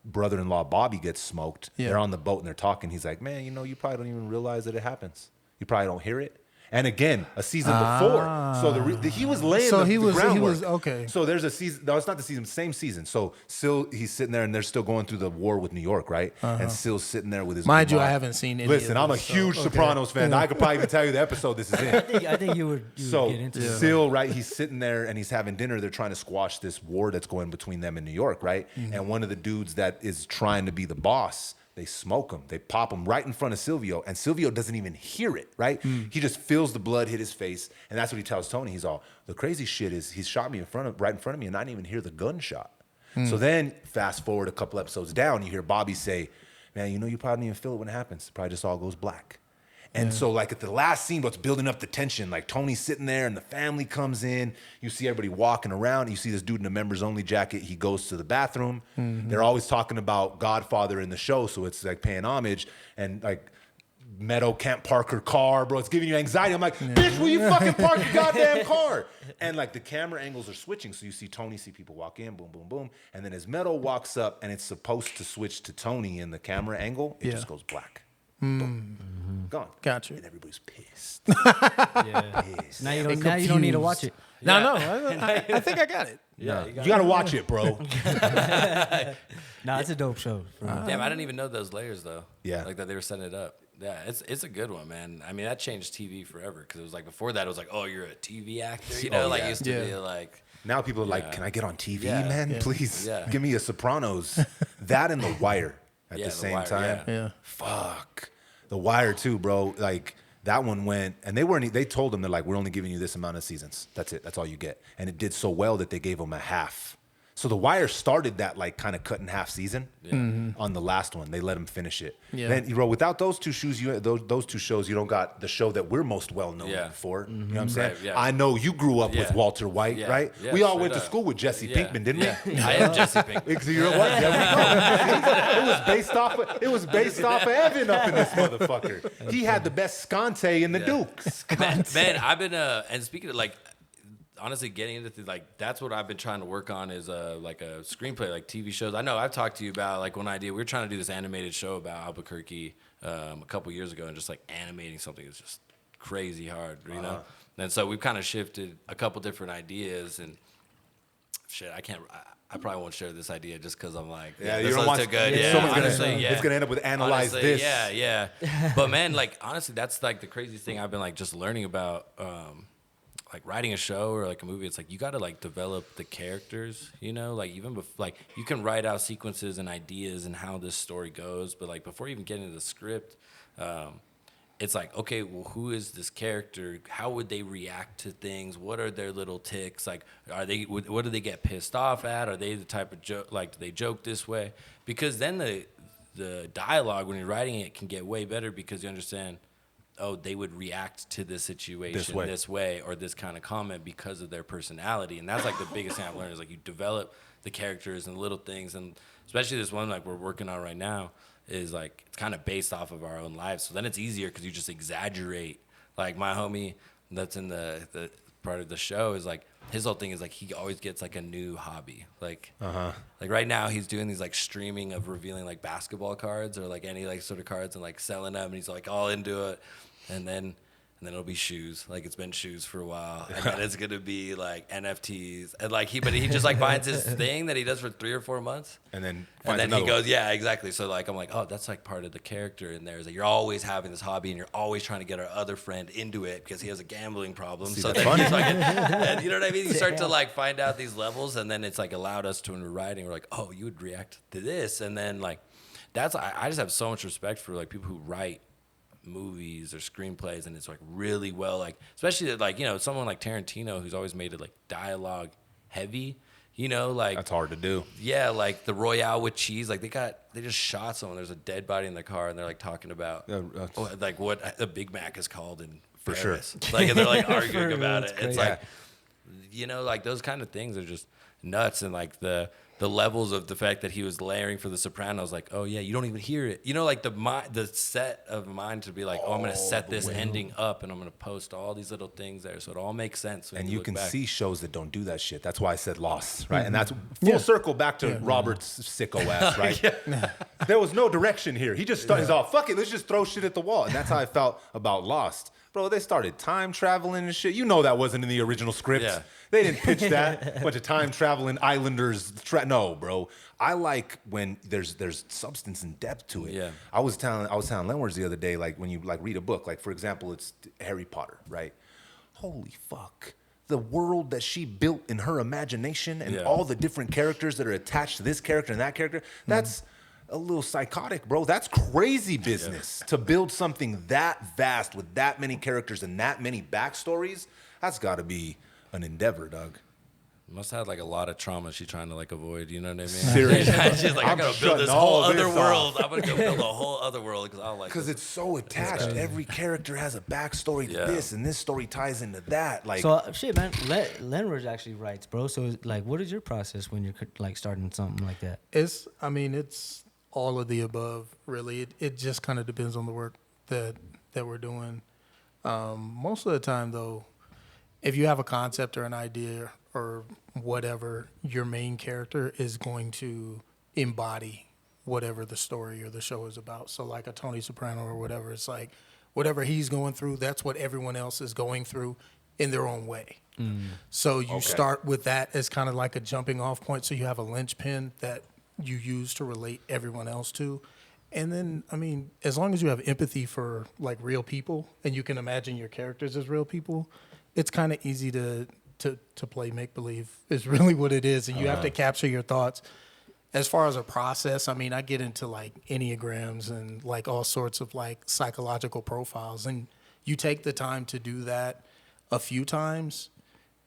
brother-in-law Bobby gets smoked, Yeah. they're on the boat and they're talking. He's like, man, you probably don't even realize that it happens. You probably don't hear it. And again, a season before, so he was laying So the he was groundwork. okay. So there's a season. No, it's not the season. Same season. So still, he's sitting there, and they're still going through the war with New York, right? And Still's sitting there with his. Mind you, mom. I haven't seen any. Listen, of I'm a this, so, huge okay. Sopranos fan. I could probably even tell you the episode this is in. I think you would So get into it. still, right? He's sitting there and he's having dinner. They're trying to squash this war that's going between them and New York, right? And one of the dudes that is trying to be the boss, they smoke him. They pop him right in front of Silvio, and Silvio doesn't even hear it, right? He just feels the blood hit his face, and that's what he tells Tony. He's all, the crazy shit is he shot me right in front of me, and I didn't even hear the gunshot. So then, fast forward a couple episodes down, you hear Bobby say, man, you probably don't even feel it when it happens. It probably just all goes black. And so, like, at the last scene, what's building up the tension, like, Tony's sitting there and the family comes in. You see everybody walking around. You see this dude in a members-only jacket. He goes to the bathroom. They're always talking about Godfather in the show, so it's, like, paying homage. And, like, Meadow can't park her car, bro. It's giving you anxiety. I'm like, bitch, will you fucking park your goddamn car? And, like, the camera angles are switching. So you see Tony, see people walk in, boom, boom, boom. And then as Meadow walks up and it's supposed to switch to Tony in the camera angle, it just goes black. Boom. Gone. Gotcha. And everybody's pissed. Yeah. Pissed. Now you don't need to watch it. No, I think I got it. Yeah, You gotta watch it, bro. Nah, it's a dope show. Damn, I didn't even know those layers though. Yeah. like that they were setting it up. Yeah, it's a good one, man. I mean, that changed TV forever because it was like before that it was like, oh, you're a TV actor, you know, Oh, like yeah. it used to be like. Now people are like, can I get on TV, Yeah. man? Yeah. Please Yeah. give me a Sopranos. That and The Wire at Yeah, the The same Wire, time. Yeah. Fuck. The Wire too, bro. Like that one went, and they told them, they're like, we're only giving you this amount of seasons. That's it. That's all you get. And it did so well that they gave them a half. So The Wire started that like kind of cut in half season on the last one. They let them finish it. Yeah. Then, bro, without those two shows, those two shows, you don't got the show that we're most well known for. You know what I'm saying? Right, yeah. I know you grew up with Yeah. Walter White, Yeah. right? Yeah, we all straight went to up. school with Jesse Yeah. Pinkman, didn't Yeah. we? I am Jesse Pinkman. Because you know what? It was based off of Evan up in this motherfucker. He had the best scante in the Dukes. Man, I've been and speaking of like honestly getting into like that's what I've been trying to work on is like a screenplay, like TV shows. I know I've talked to you about like one idea. We were trying to do this animated show about Albuquerque a couple years ago, and just like animating something is just crazy hard, you know. And so we've kind of shifted a couple different ideas, and shit, I probably won't share this idea just because I'm like, Yeah, this you don't looks want too good. it's Yeah, someone's honestly, gonna, yeah. It's gonna end up with analyze Honestly, this. Yeah. But man, like honestly, that's like the craziest thing I've been like just learning about like writing a show or like a movie. It's like you got to like develop the characters, you know, like even like you can write out sequences and ideas and how this story goes, but like before you even get into the script, it's like, okay, well, who is this character? How would they react to things? What are their little ticks? Like, what do they get pissed off at? Are they the type of joke, like, do they joke this way? Because then the dialogue when you're writing it can get way better because you understand, oh, they would react to this situation this way or this kind of comment because of their personality. And that's like the biggest thing I've learned is like you develop the characters and little things. And especially this one like we're working on right now is like it's kind of based off of our own lives. So then it's easier because you just exaggerate. Like my homie that's in the part of the show is like his whole thing is like he always gets like a new hobby. Like like right now he's doing these like streaming of revealing like basketball cards or like any like sort of cards and like selling them and he's like all into it. And then it'll be shoes. Like it's been shoes for a while. And then it's gonna be like NFTs. And like he just like finds his thing that he does for 3 or 4 months. And then He goes, yeah, exactly. So like I'm like, oh, that's like part of the character in there is that you're always having this hobby and you're always trying to get our other friend into it because he has a gambling problem. So then he's like, and you know what I mean? You start to like find out these levels and then it's like allowed us to when we're writing, we're like, oh, you would react to this. And then like I just have so much respect for like people who write movies or screenplays and it's like really well, like especially like, you know, someone like Tarantino who's always made it like dialogue heavy, You know, like That's hard to do. yeah, like the Royale with cheese. Like they just shot someone. There's a dead body in the car, and they're like talking about like what a Big Mac is called in For sure. Paris. Like, and they're like For arguing real, about it's it. It's crazy. like, you know, like those kind of things are just nuts. And like the levels of the fact that he was layering for The Sopranos, like, oh yeah, you don't even hear it. You know, like the set of mind to be like, oh, I'm gonna set this ending up, and I'm gonna post all these little things there, so it all makes sense. When And you you look can back. see shows that don't do that shit. That's why I said Lost, right? And that's full circle back to Robert's sicko ass, right? There was no direction here. He just started off, fuck it, let's just throw shit at the wall. And that's how I felt about Lost. Bro, they started time traveling and shit. You know that wasn't in the original script. Yeah. They didn't pitch that. Bunch of time traveling islanders. No, bro. I like when there's substance and depth to it. Yeah. I was telling Lenwards the other day, like when you like read a book, like for example, it's Harry Potter, right? Holy fuck. The world that she built in her imagination and all the different characters that are attached to this character and that character, that's a little psychotic, bro. That's crazy business to build something that vast with that many characters and that many backstories. That's got to be an endeavor, Doug. Must have had like a lot of trauma she's trying to like avoid. You know what I mean? Seriously. She's like, I I'm gotta build this shutting whole all other this world. off. I'm gonna go build a whole other world because I like. Because it's so attached. Every character has a backstory to this, and this story ties into that. Like, So shit, man. Lenward actually writes, bro. So like, what is your process when you're like starting something like that? It's all of the above, really. It just kind of depends on the work that we're doing. Most of the time, though, if you have a concept or an idea or whatever, your main character is going to embody whatever the story or the show is about. So like a Tony Soprano or whatever, it's like whatever he's going through, that's what everyone else is going through in their own way. So you start with that as kind of like a jumping off point. So you have a linchpin that you use to relate everyone else to. And then, I mean, as long as you have empathy for like real people and you can imagine your characters as real people, it's kind of easy to play make-believe is really what it is. And you have to capture your thoughts. As far as a process, I mean, I get into like Enneagrams and like all sorts of like psychological profiles. And you take the time to do that a few times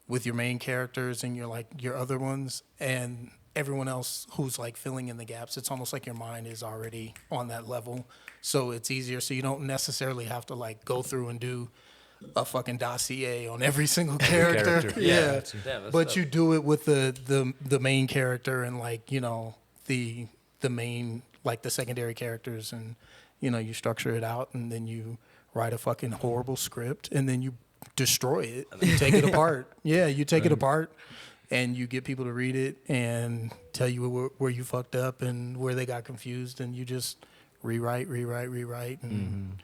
with your main characters and your other ones and everyone else who's like filling in the gaps. It's almost like your mind is already on that level. So it's easier. So you don't necessarily have to like go through and do a fucking dossier on every single character. Yeah. But you do it with the main character and like, you know, the main, like the secondary characters, and, you know, you structure it out and then you write a fucking horrible script and then you destroy it. You take it apart. Yeah, you take it apart and you get people to read it and tell you where you fucked up and where they got confused, and you just rewrite. And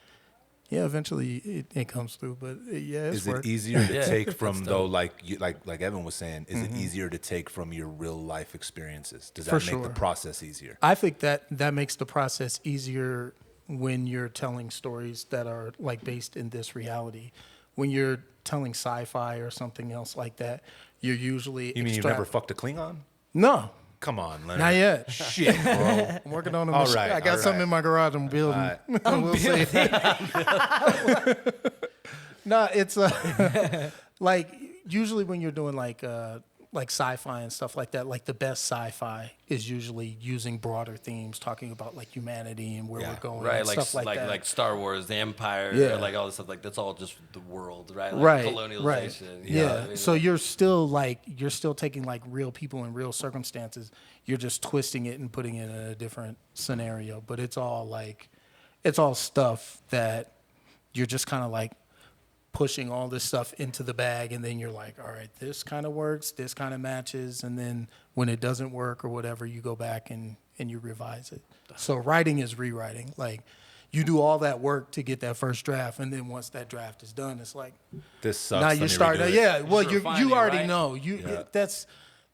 yeah, eventually it comes through. But yeah, it's is work. it easier to take from That's though, dope. like Evan was saying? Is it easier to take from your real life experiences? Does that For make sure. the process easier? I think that makes the process easier when you're telling stories that are like based in this reality. When you're telling sci-fi or something else like that, you're usually You mean you've never fucked a Klingon? No, Come on, Leonard. not yet. Shit, bro. I'm working on a All machine. right, I got all something right. in my garage. I'm building. All We'll see. No, it's like usually when you're doing like sci-fi and stuff like that, like the best sci-fi is usually using broader themes, talking about like humanity and where we're going, Right, and like stuff like that. like Star Wars, the Empire, Yeah. like all this stuff. Like that's all just the world, right? Like Right, colonialization. right. you know Yeah. what I mean? So you're still taking like real people and real circumstances. You're just twisting it and putting it in a different scenario. But it's all stuff that you're just kind of like pushing all this stuff into the bag, and then you're like, all right, this kind of works, this kind of matches, and then when it doesn't work or whatever, you go back and you revise it. So writing is rewriting. Like you do all that work to get that first draft, and then once that draft is done, it's like This sucks. now let you me start. redo it. Yeah, well, Just you refining, already right? know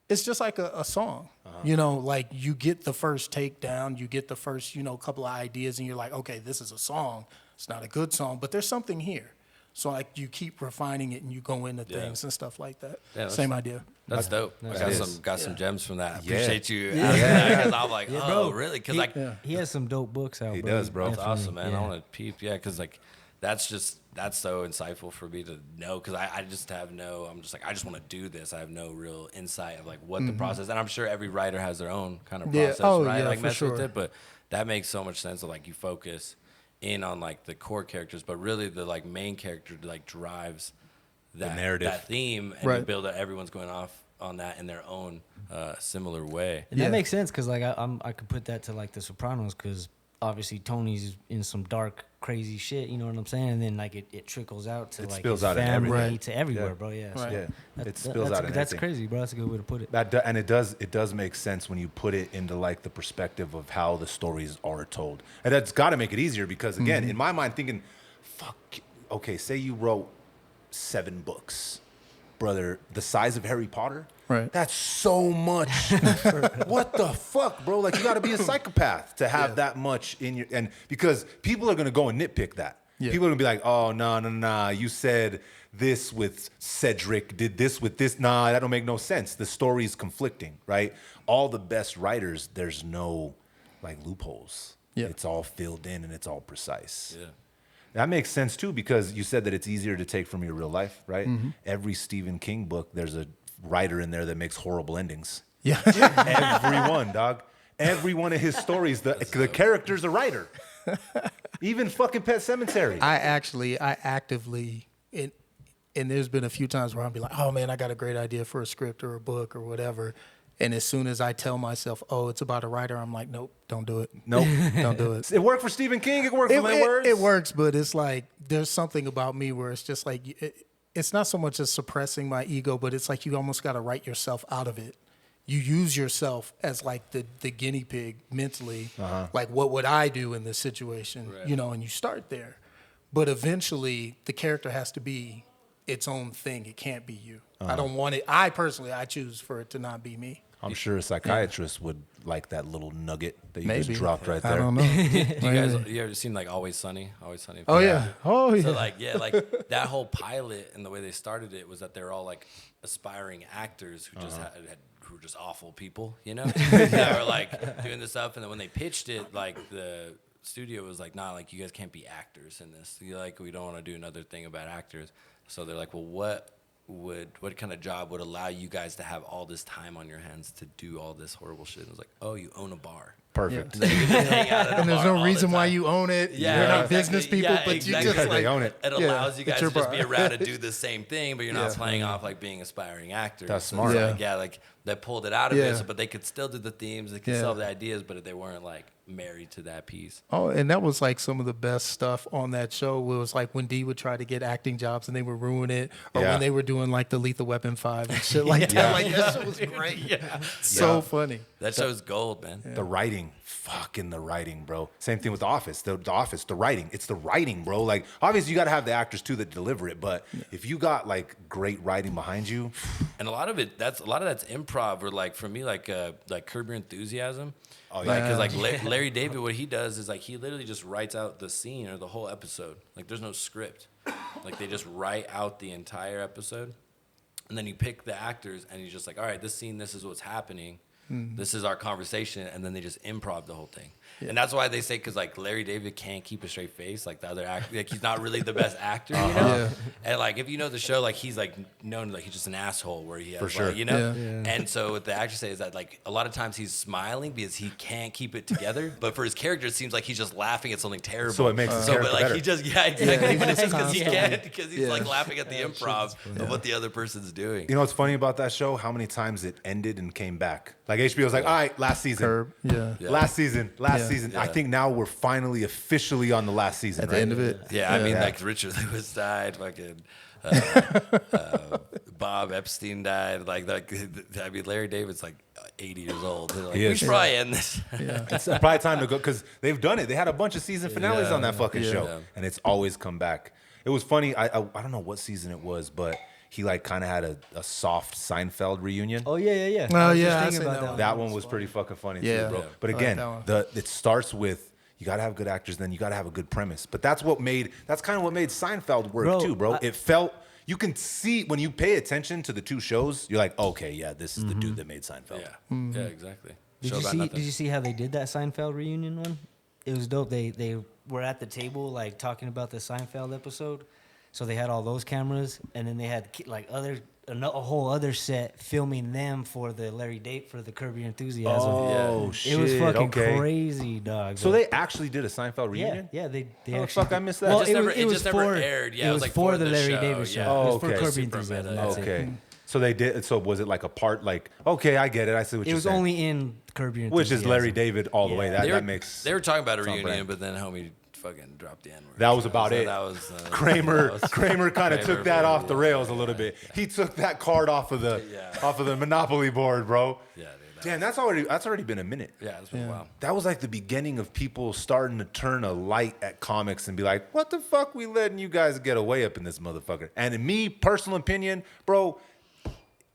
it's just like a song. You know, like you get the first take down, you get the first couple of ideas, and you're like, okay, this is a song. It's not a good song, but there's something here. So like you keep refining it and you go into things and stuff like that. Yeah, Same idea. That's dope. I got is. some gems from that. I Yeah. appreciate you asking that because I'm like, oh, bro. really? Because He, like he has some dope books out. He bro. does, bro. that's awesome, man. Yeah. I want to peep. Yeah, because like that's so insightful for me to know, because I just have no, I'm just like, I just want to do this. I have no real insight of like what the process, and I'm sure every writer has their own kind of process, right? Yeah, like for mess sure. with it, but that makes so much sense. Of like you focus in on like the core characters, but really the like main character like drives that narrative. that theme, and you build that everyone's going off on that in their own similar way. And that makes sense, because like I could put that to like The Sopranos, because obviously Tony's in some dark, crazy shit, you know what I'm saying? And then like it trickles out to It like spills his out in family, everything. to everywhere, Yeah. bro. Yeah, Right. so Yeah, it spills out in that's everything. crazy, bro. That's a good way to put it. And it does make sense when you put it into like the perspective of how the stories are told, and that's got to make it easier, because again, in my mind, thinking, fuck, okay, say you wrote 7 books, brother, the size of Harry Potter. Right. That's so much. What the fuck, bro? Like, you got to be a psychopath to have that much in your, and because people are gonna go and nitpick that. Yeah. People are gonna be like, oh no, you said this with Cedric, did this with this. Nah, that don't make no sense. The story's conflicting, right? All the best writers, there's no like loopholes. Yeah. It's all filled in and it's all precise. Yeah. That makes sense too, because you said that it's easier to take from your real life, right? Every Stephen King book, there's a writer in there that makes horrible endings. Yeah. Every one, dog. Every one of his stories, the character's a writer. Even fucking Pet Sematary. I actively, and there's been a few times where I'll be like, oh man, I got a great idea for a script or a book or whatever. And as soon as I tell myself, oh, it's about a writer, I'm like, nope, don't do it. Nope. Don't do it. It worked for Stephen King. It worked for my words. It works, but it's like, there's something about me where it's just like, it's not so much as suppressing my ego, but it's like you almost got to write yourself out of it. You use yourself as like the guinea pig mentally. Like, what would I do in this situation? Right. You know, and you start there. But eventually, the character has to be its own thing. It can't be you. I don't want it. I choose for it to not be me. I'm sure a psychiatrist would like that little nugget that you Maybe. just dropped right there. I don't know. You ever seen like Always Sunny? Always Sunny. Oh yeah. Oh yeah. So like that whole pilot and the way they started it was that they're all like aspiring actors who just who were just awful people, you know? That were like doing this stuff, and then when they pitched it, like the studio was like, nah, like you guys can't be actors in this. You're like, we don't want to do another thing about actors. So they're like, well, what kind of job would allow you guys to have all this time on your hands to do all this horrible shit? And it was like, oh, you own a bar. Perfect. So you can just hang out at a And there's bar no all reason the why time. you own it. Yeah, You're not exactly. business people, Yeah, but exactly. you just They like own it. It Yeah, allows you it's guys your to just bar. be around and do the same thing, but you're not playing off like being aspiring actors. That's So smart. it's like they pulled it out of Yeah. it, but they could still do the themes, they could Yeah. still have the ideas, but they weren't like married to that piece. Oh, and that was like some of the best stuff on that show. It was like when Dee would try to get acting jobs and they would ruin it, or Yeah. when they were doing like the Lethal Weapon 5 and shit like that. Yeah. Like that shit was great. So funny. That show's gold, man. The writing, fucking the writing, bro. Same thing with The Office. The Office, the writing. It's the writing, bro. Like, obviously, you got to have the actors too that deliver it. But if you got like great writing behind you, And a lot of that's improv, or like for me, like Curb Your Enthusiasm. Oh, Like, yeah. because like Larry David, what he does is like he literally just writes out the scene or the whole episode. Like there's no script. Like they just write out the entire episode, and then you pick the actors, and you're just like, all right, this scene, this is what's happening. This is our conversation, and then they just improv the whole thing. And that's why they say, because like Larry David can't keep a straight face, like the other actor, like he's not really the best actor, you know. Yeah. And like if you know the show, like he's like known like he's just an asshole where he has, For sure. like, you know. Yeah. And so what the actors say is that like a lot of times he's smiling because he can't keep it together, but for his character it seems like he's just laughing at something terrible. So it makes his so, character but like better. he just exactly, but it's just because he constantly. can't, because he's like laughing at the improv of what the other person's doing. you know what's funny about that show? How many times it ended and came back. Like HBO's like, all right, last season. Curb. Yeah. Yeah. Last season. Yeah. I think now we're finally officially on the last season. At the right? end of it. Yeah, I mean, Yeah. like Richard Lewis died, fucking Bob Epstein died. Like, I mean, Larry David's like 80 years old. They're like, He we is. should probably end this. It's probably time to go because they've done it. They had a bunch of season finales on that fucking show, Yeah. and it's always come back. It was funny. I don't know what season it was, but he like kind of had a soft Seinfeld reunion. Oh yeah. Oh, I was just yeah, I thinking seen about that that. one. That one was pretty fucking funny Yeah. too, bro. Yeah. But I like again, that one. it starts with you gotta have good actors, then you gotta have a good premise. But that's kind of what made Seinfeld work too, bro. It felt you can see when you pay attention to the two shows, you're like, okay, yeah, this is the dude that made Seinfeld. Yeah, yeah, exactly. Did Show you about see? nothing. Did you see how they did that Seinfeld reunion one? it was dope. They were at the table like talking about the Seinfeld episode, so they had all those cameras, and then they had like a whole other set filming them for the for the Curb Your Enthusiasm. Oh, It was fucking okay. crazy, dog. So but- they actually did a Seinfeld yeah, reunion? yeah, they How the actually fuck I missed that? Well, It just never aired. Yeah, it it was was like for for the the Larry show, David show. yeah. Oh, It was for okay. Curb Your Super Enthusiasm. meta, That's yeah. Okay. it. So they did. So was it like a part? Like, okay, I get it. I see what It you're was saying. only in Curb Your Which Enthusiasm. is Larry David all the way. Yeah. That makes. They were talking about a it's on reunion, brand. but then homie fucking dropped the N-word. That was about it. That was Kramer kind of Kramer took that off the yeah. rails a little bit. He took that card off of the Monopoly board, bro. Yeah, dude. Damn, that's already been a minute. Yeah, it's been a while. That was like the beginning of people starting to turn a light at comics and be like, what the fuck we letting you guys get away up in this motherfucker? And in me, personal opinion, bro,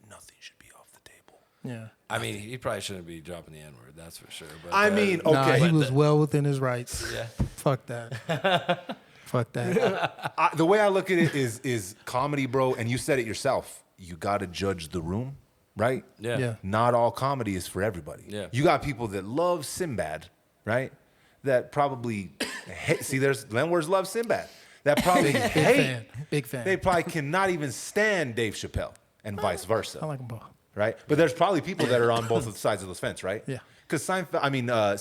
nothing should be off the table. Yeah. I mean, he probably shouldn't be dropping the N-word, that's for sure. But, I mean, Nah, okay. he was well within his rights. Yeah. Fuck that. Fuck that. The way I look at it is comedy, bro, and you said it yourself. You got to judge the room, right? Yeah. Yeah. Not all comedy is for everybody. Yeah. You got people that love Sinbad, right? That probably hate. See, there's Lenwords love Sinbad. That probably Big hate. fan. Big fan. They probably cannot even stand Dave Chappelle, and vice versa. I like them both. Right? But there's probably people that are on both sides of the fence, right? Yeah. Because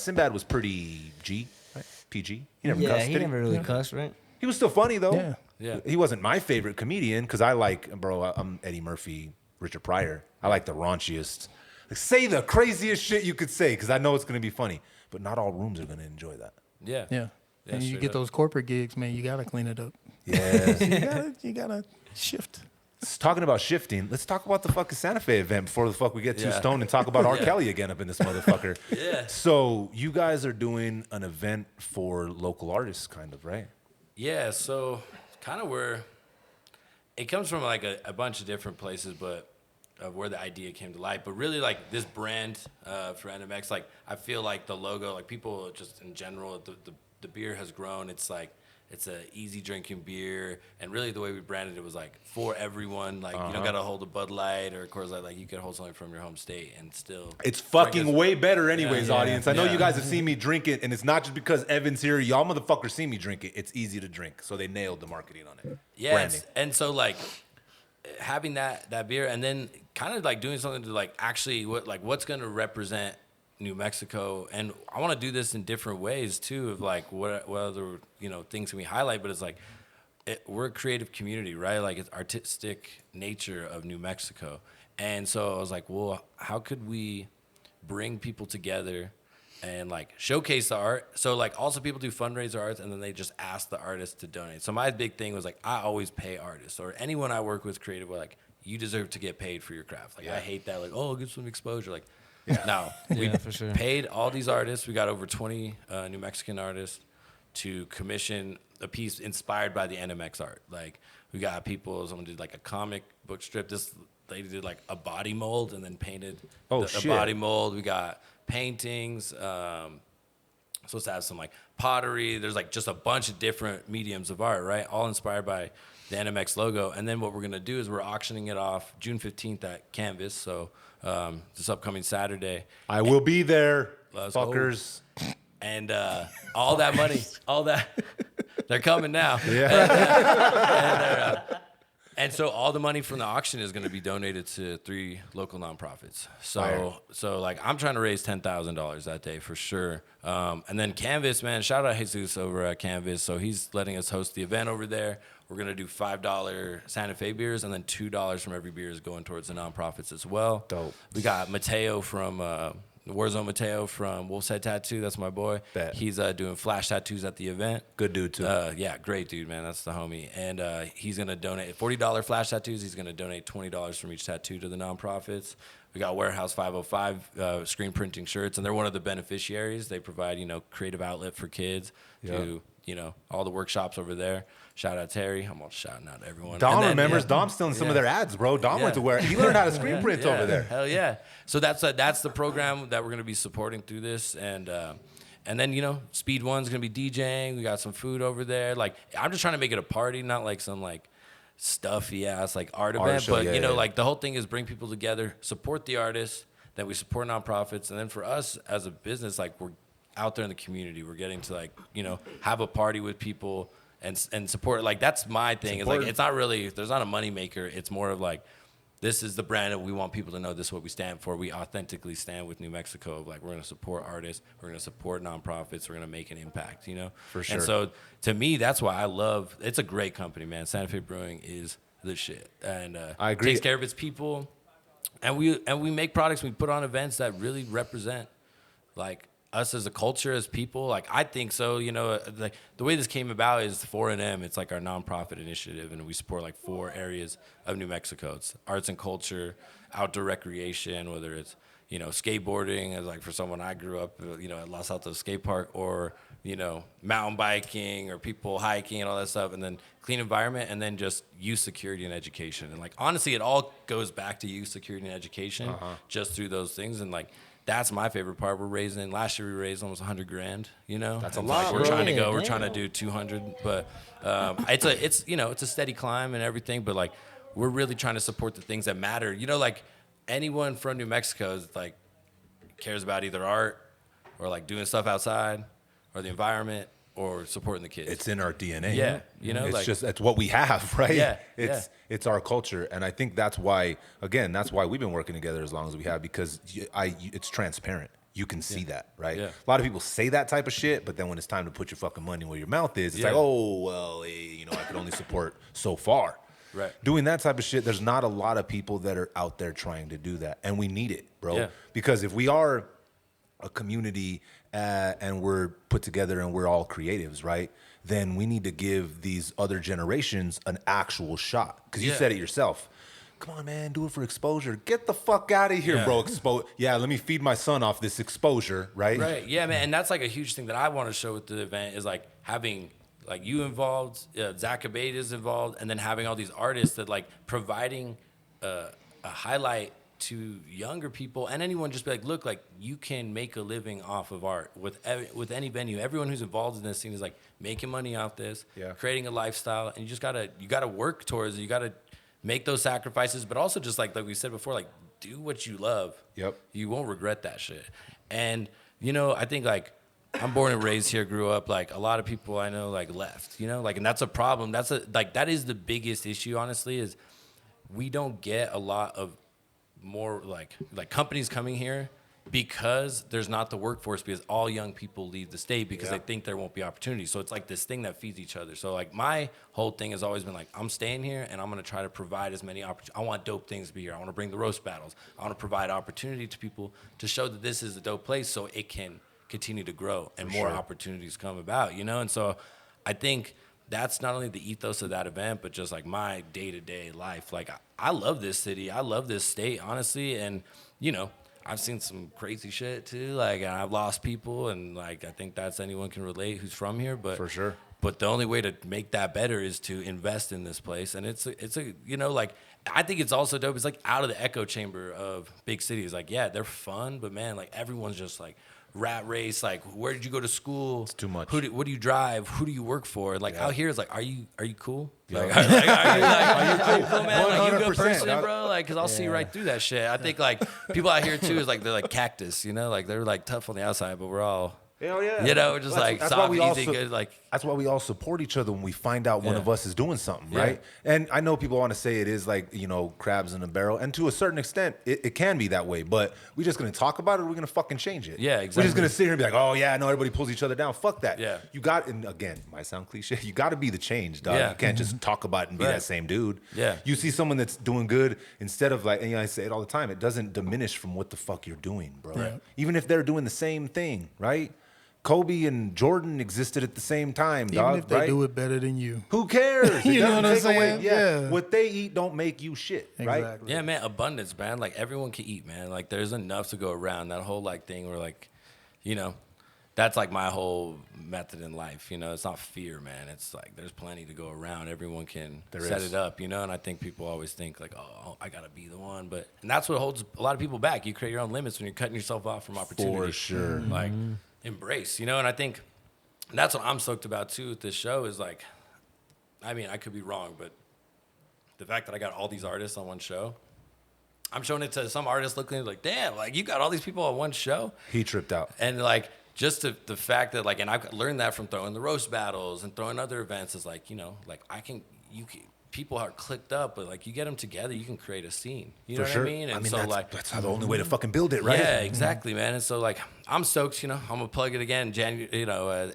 Sinbad was pretty G, right? PG. He never Yeah, cussed, he did never really cussed, right? He was still funny though. Yeah. Yeah. He wasn't my favorite comedian because I'm Eddie Murphy, Richard Pryor. I like the raunchiest. Like, say the craziest shit you could say because I know it's going to be funny. But not all rooms are going to enjoy that. Yeah. Yeah. And you straight get up. those corporate gigs, man, you got to clean it up. Yes. You gotta shift. Talking about shifting, let's talk about the fucking Santa Fe event before the fuck we get too Yeah. stoned and talk about R. Yeah. Kelly again up in this motherfucker. Yeah. So you guys are doing an event for local artists, kind of, right? Yeah, so kind of where it comes from, like a bunch of different places, but where the idea came to light. But really, like this brand for NMX, like I feel like the logo, like people just in general, the beer has grown. It's like it's a easy drinking beer, and really the way we branded it was like for everyone. Like you don't gotta hold a Bud Light or a Coors Light. Like you could hold something from your home state and still. It's fucking way better anyways, Yeah. audience. I know Yeah. you guys have seen me drink it, and it's not just because Evan's here. Y'all motherfuckers see me drink it. It's easy to drink. So they nailed the marketing on it. Yeah, Branding. and so like having that beer, and then kind of like doing something to like actually what's going to represent New Mexico, and I want to do this in different ways too. Of like what other things can we highlight? But it's like we're a creative community, right? Like it's artistic nature of New Mexico, and so I was like, well, how could we bring people together and like showcase the art? So like also people do fundraiser arts, and then they just ask the artists to donate. So my big thing was like I always pay artists or anyone I work with creative. Like you deserve to get paid for your craft. Like I hate that. Like I'll get some exposure. Like no, we Yeah, for sure. paid all these artists. We got over 20 New Mexican artists to commission a piece inspired by the NMX art. Like we got people. Someone did like a comic book strip. This lady did like a body mold and then painted shit. a body mold. We got paintings. Supposed to have some like pottery. There's like just a bunch of different mediums of art, right? All inspired by the NMX logo. And then what we're gonna do is we're auctioning it off June 15th at Canvas. So this upcoming Saturday. I will be there, Let's go. fuckers. And all that money, they're coming now. Yeah. And so all the money from the auction is going to be donated to 3 local nonprofits. Fire. So like I'm trying to raise $10,000 that day for sure. And then Canvas, man, shout out Jesus over at Canvas. So he's letting us host the event over there. We're going to do $5 Santa Fe beers, and then $2 from every beer is going towards the nonprofits as well. Dope. We got Mateo from Warzone Mateo from Wolf's Head Tattoo. That's my boy. Bet. He's doing flash tattoos at the event. Good dude too. Yeah, great dude, man. That's the homie. And he's going to donate $40 flash tattoos. He's going to donate $20 from each tattoo to the nonprofits. We got Warehouse 505 screen printing shirts, and they're one of the beneficiaries. They provide, creative outlet for kids to, all the workshops over there. Shout out Terry. I'm all shouting out everyone. Dom And then, remembers. yeah. Dom's still in some of Yeah. their ads, bro. Dom Yeah. went to where he learned how to screen print Yeah, over there. Hell yeah! So that's the program that we're gonna be supporting through this, and then Speed One's gonna be DJing. We got some food over there. Like I'm just trying to make it a party, not like some like stuffy ass like art event. show, But yeah, yeah. like the whole thing is bring people together, support the artists, then we support nonprofits, and then for us as a business, like we're out there in the community. We're getting to like, have a party with people and support. Like that's my thing. It's like, it's not really, there's not a money maker. It's more of like, this is the brand that we want people to know. This is what we stand for. We authentically stand with New Mexico. Like we're going to support artists. We're going to support nonprofits. We're going to make an impact, For sure. And so to me, that's why I love, it's a great company, man. Santa Fe Brewing is the shit. And I agree. Takes care of its people. And we make products, we put on events that really represent like us as a culture, as people. Like I think so, like the way this came about is 4&M. It's like our nonprofit initiative, and we support like 4 areas of New Mexico. It's arts and culture, outdoor recreation, whether it's skateboarding, as like for someone I grew up, at Los Altos skate park, or mountain biking, or people hiking and all that stuff, and then clean environment, and then just youth security and education. And like honestly, it all goes back to youth security and education, just through those things. And like that's my favorite part. Last year we raised almost $100,000. That's a lot, We're bro. trying to go. We're Damn. trying to do 200, but it's a steady climb and everything. But like we're really trying to support the things that matter. Like anyone from New Mexico is like cares about either art or like doing stuff outside or the environment or supporting the kids. It's in our DNA. Yeah, it's it's what we have, right? Yeah, it's our culture, and I think that's why we've been working together as long as we have, because it's transparent. You can see that, right? Yeah. A lot of people say that type of shit, but then when it's time to put your fucking money where your mouth is, it's like, oh well, I could only support so far. Right. Doing that type of shit, there's not a lot of people that are out there trying to do that, and we need it, bro. Yeah. Because if we are a community and we're put together and we're all creatives, right? Then we need to give these other generations an actual shot. Because you said it yourself. Come on, man, do it for exposure. Get the fuck out of here, bro. Let me feed my son off this exposure, right? Right. Yeah, man. And that's like a huge thing that I want to show with the event is like having like you involved, Zach Abate is involved, and then having all these artists that like providing a highlight to younger people and anyone, just be like, look, like you can make a living off of art with any venue. Everyone who's involved in this scene is like making money off this, creating a lifestyle, and you gotta work towards it. You gotta make those sacrifices, but also just like we said before, like do what you love. Yep. You won't regret that shit. And I think like I'm born and raised here, grew up, like a lot of people I know like left, like, and that's a problem. That is the biggest issue, honestly, is we don't get a lot of more like companies coming here because there's not the workforce, because all young people leave the state because they think there won't be opportunities. So it's like this thing that feeds each other. So like my whole thing has always been like, I'm staying here and I'm going to try to provide as many opportunities. I want dope things to be here. I want to bring the roast battles. I want to provide opportunity to people to show that this is a dope place so it can continue to grow and more opportunities come about, And so I think that's not only the ethos of that event, but just like my day-to-day life. Like I love this city. I love this state, honestly. And, I've seen some crazy shit too. Like I've lost people, and like I think that's anyone can relate who's from here. But for sure. But the only way to make that better is to invest in this place. And it's a like I think it's also dope. It's like out of the echo chamber of big cities. Like, yeah, they're fun, but man, like everyone's just like rat race, like where did you go to school? It's too much. What do you drive? Who do you work for? Like out here, it's like, are you cool? Yeah. Like, are you cool, man? Like you a good 100%, person, bro? Like, cause I'll see right through that shit. I think like people out here too is like they're like cactus, like they're like tough on the outside, but we're all. Hell yeah. We're just like soft, easy, good. Like that's why we all support each other when we find out one of us is doing something, right? And I know people want to say it is like, crabs in a barrel. And to a certain extent, it can be that way. But we're just going to talk about it, or we're going to fucking change it. Yeah, exactly. We're just going to sit here and be like, oh, yeah, no, everybody pulls each other down. Fuck that. Yeah. You got, and again, might sound cliche, you got to be the change, dog. Yeah. You can't just talk about it and be that same dude. Yeah. You see someone that's doing good, instead of like, and I say it all the time, it doesn't diminish from what the fuck you're doing, bro. Right. Even if they're doing the same thing, right? Kobe and Jordan existed at the same time, dog. Even if they do it better than you. Who cares? You It know doesn't what I'm take away- saying? Yeah. Yeah. What they eat don't make you shit, right? Exactly. yeah, man, abundance, man. Like everyone can eat, man. Like there's enough to go around. That whole like thing where like, that's like my whole method in life. It's not fear, man. It's like there's plenty to go around. Everyone can set it up, And I think people always think like, oh, I gotta be the one, and that's what holds a lot of people back. You create your own limits when you're cutting yourself off from opportunity. For sure. Like embrace, And I think that's what I'm stoked about too with this show is like, I mean, I could be wrong, but the fact that I got all these artists on one show, I'm showing it to some artists looking like, damn, like you got all these people on one show. He tripped out. And like, just the fact that like, and I've learned that from throwing the roast battles and throwing other events is like, like people are clicked up, but like you get them together, you can create a scene. You know what I mean? And so that's how the only way to fucking build it, right? Yeah, exactly, man. And so like, I'm stoked. I'm gonna plug it again. January.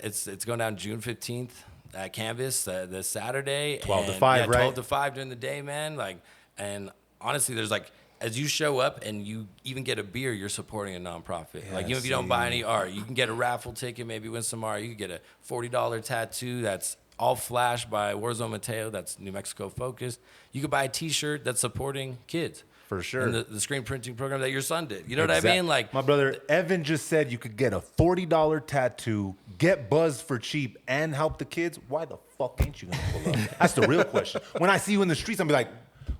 It's going down June 15th at Canvas this Saturday. 12 to 5, right? 12 to 5 during the day, man. Like, and honestly, there's like, as you show up and you even get a beer, you're supporting a nonprofit. Yeah, like, even if you don't buy any art, you can get a raffle ticket, maybe win some art. You can get a $40 tattoo that's all flash by Warzone Mateo, that's New Mexico focused. You could buy a T-shirt that's supporting kids. For sure. And the screen printing program that your son did. You know what I mean? Like, my brother Evan just said you could get a $40 tattoo, get buzzed for cheap, and help the kids. Why the fuck ain't you gonna pull up? That's the real question. When I see you in the streets, I'm be like,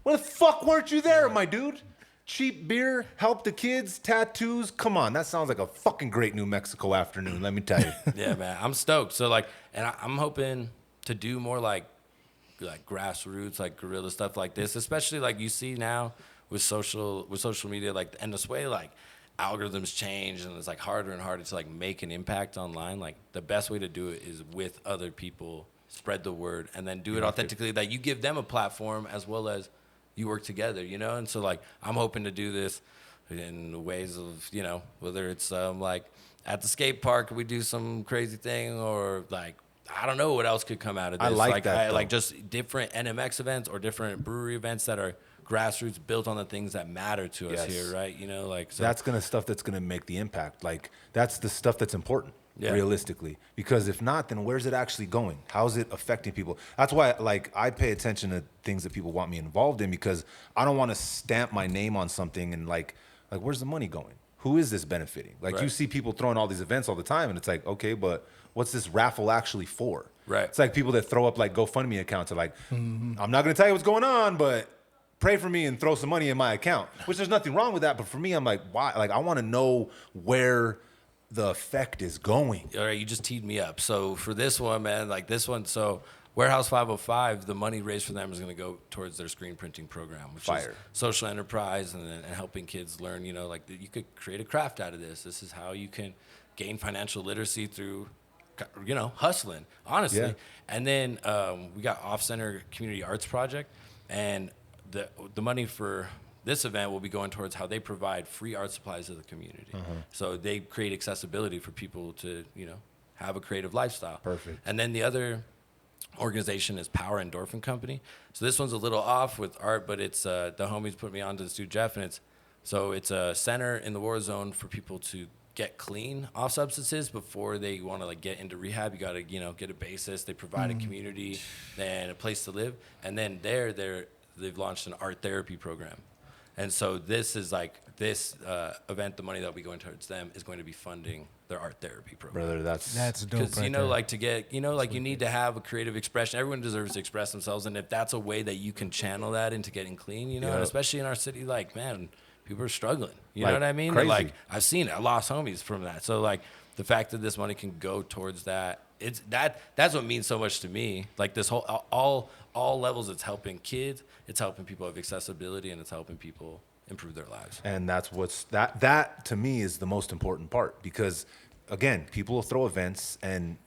where the fuck weren't you there, my dude? Cheap beer, help the kids, tattoos. Come on, that sounds like a fucking great New Mexico afternoon, let me tell you. Yeah, man, I'm stoked. So like, and I'm hoping to do more like grassroots, like guerrilla stuff like this, especially like you see now with social media, like, and this way like algorithms change and it's like harder and harder to like make an impact online. Like the best way to do it is with other people, spread the word, and then do it authentically, that you give them a platform as well as you work together, And so like, I'm hoping to do this in ways of, whether it's like at the skate park, we do some crazy thing, or like, I don't know what else could come out of this. I like that. Like just different NMX events or different brewery events that are grassroots, built on the things that matter to us here, right? So that's stuff that's gonna make the impact. Like that's the stuff that's important, realistically. Because if not, then where's it actually going? How's it affecting people? That's why like I pay attention to things that people want me involved in, because I don't want to stamp my name on something and like where's the money going? Who is this benefiting? Like you see people throwing all these events all the time, and it's like, okay, but what's this raffle actually for? Right. It's like people that throw up like GoFundMe accounts are like, I'm not gonna tell you what's going on, but pray for me and throw some money in my account. Which there's nothing wrong with that, but for me, I'm like, why? Like I want to know where the effect is going. All right, you just teed me up. So for this one, man, like this one, so Warehouse 505, the money raised for them is going to go towards their screen printing program, which is social enterprise and helping kids learn, like you could create a craft out of this. This is how you can gain financial literacy through, hustling, honestly. Yeah. And then we got Off-Center Community Arts Project, and the money for this event will be going towards how they provide free art supplies to the community. So they create accessibility for people to, have a creative lifestyle. Perfect. And then the other organization is Power Endorphin Company. So this one's a little off with art, but it's the homies put me on to this dude Jeff, and it's a center in the war zone for people to get clean off substances before they want to like get into rehab. You got to get a basis. They provide a community and a place to live, and then they've launched an art therapy program. And so this is like this event, the money that will be going towards them is going to be funding their art therapy program. Brother, that's dope. Because like to get, like you need to have a creative expression. Everyone deserves to express themselves, and if that's a way that you can channel that into getting clean, and especially in our city, like man, people are struggling. You know what I mean? Crazy. Like I've seen it. I lost homies from that. So like the fact that this money can go towards that, that's what means so much to me. Like this whole all levels, it's helping kids, it's helping people have accessibility, and it's helping people improve their lives. And that's that to me is the most important part, because again, people will throw events and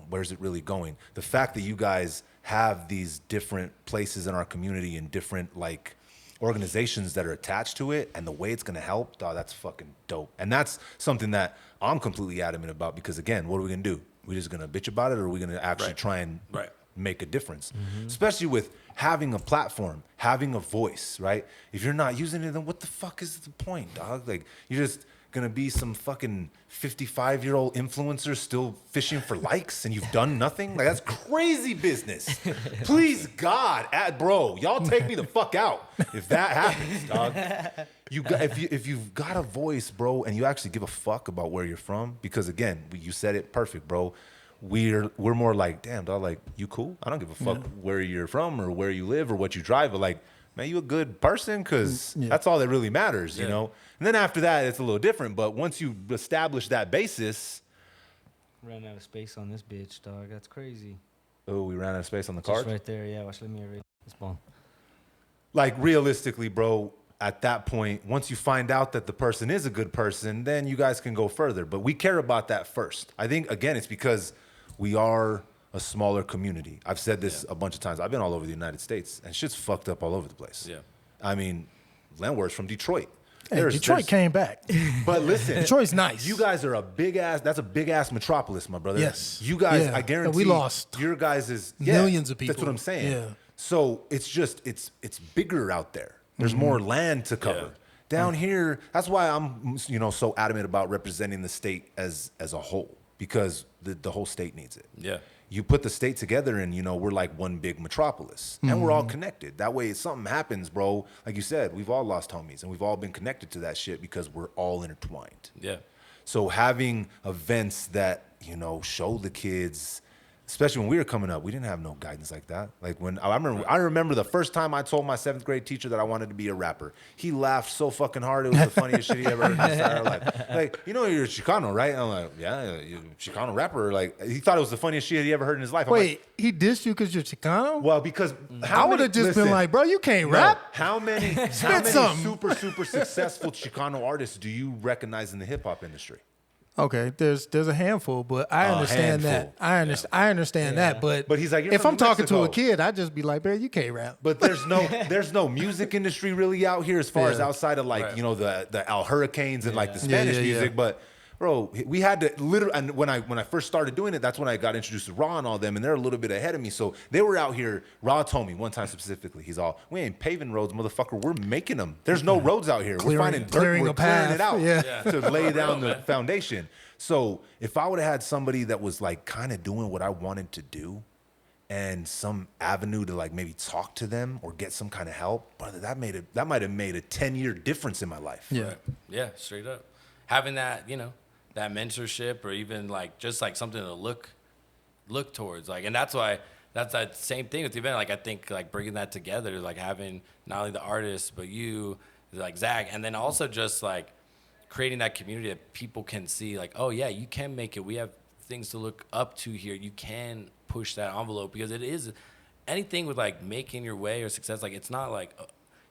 where's it really going? The fact that you guys have these different places in our community and different like organizations that are attached to it, and the way it's going to help, that's fucking dope. And that's something that I'm completely adamant about, because again, what are we going to do? We just going to bitch about it, or are we going to actually try and make a difference? Especially with having a platform, having a voice, right? If you're not using it, then what the fuck is the point, dog? Like, you're just gonna be some fucking 55-year-old influencer still fishing for likes, and you've done nothing? Like, that's crazy business. Please, God, bro, y'all take me the fuck out if that happens, dog. If you've got a voice, bro, and you actually give a fuck about where you're from, because again, you said it perfect, bro. We're more like, damn, dog, like, you cool? I don't give a fuck where you're from or where you live or what you drive, but like, man, you a good person? Because that's all that really matters, you know? And then after that, it's a little different, but once you establish that basis. Ran out of space on this bitch, dog. That's crazy. Oh, we ran out of space on the Just card? right there, yeah. Watch, let me erase this ball. Like, realistically, bro, at that point, once you find out that the person is a good person, then you guys can go further. But we care about that first. I think, again, it's because we are a smaller community. I've said this a bunch of times. I've been all over the United States, and shit's fucked up all over the place. Yeah. I mean, Landward's from Detroit. Hey, Detroit came back. But listen, Detroit's nice. You guys are that's a big ass metropolis, my brother. Yes. You guys, Yeah. I guarantee we lost your guys is millions of people. That's what I'm saying. Yeah. So it's just it's bigger out there. There's more land to cover. Yeah. Down here, that's why I'm so adamant about representing the state as a whole, because the whole state needs it. Yeah. You put the state together and, we're like one big metropolis and we're all connected. That way, if something happens, bro, like you said, we've all lost homies and we've all been connected to that shit because we're all intertwined. Yeah. So having events that, show the kids, especially when we were coming up, we didn't have no guidance like that. Like when I remember the first time I told my 7th grade teacher that I wanted to be a rapper. He laughed so fucking hard. It was the funniest shit he ever heard in his entire life. Like, you're a Chicano, right? And I'm like, yeah, you're a Chicano rapper. Like, he thought it was the funniest shit he ever heard in his life. I'm Wait, like, he dissed you because you're Chicano? well, because I would have just been like, bro, you can't rap. How many something. super successful Chicano artists do you recognize in the hip hop industry? Okay, there's a handful, but I understand that. I understand that, but he's like, you're if from I'm talking to a Mexico. kid, I'd just be like, man, you can't rap. But there's no music industry really out here as far as outside of like the Al Hurricanes and like the Spanish music. But bro, we had to literally. And when I first started doing it, that's when I got introduced to Raw and all them, and they're a little bit ahead of me. So they were out here. Raw told me one time specifically, he's all, we ain't paving roads, motherfucker. We're making them. There's no roads out here. We're finding dirt. clearing We're a clearing it path. out Yeah. to lay down the foundation. So if I would have had somebody that was like kind of doing what I wanted to do, and some avenue to like maybe talk to them or get some kind of help, brother, that might have made a 10-year difference in my life. Yeah. Right. Yeah, straight up. Having that, that mentorship, or even like just like something to look towards. Like, and that's why that's that same thing with the event. Like, I think like bringing that together, like having not only the artists, but you, like Zach, and then also just like creating that community that people can see, like, oh yeah, you can make it. We have things to look up to here. You can push that envelope, because it is anything with like making your way or success. Like, it's not like,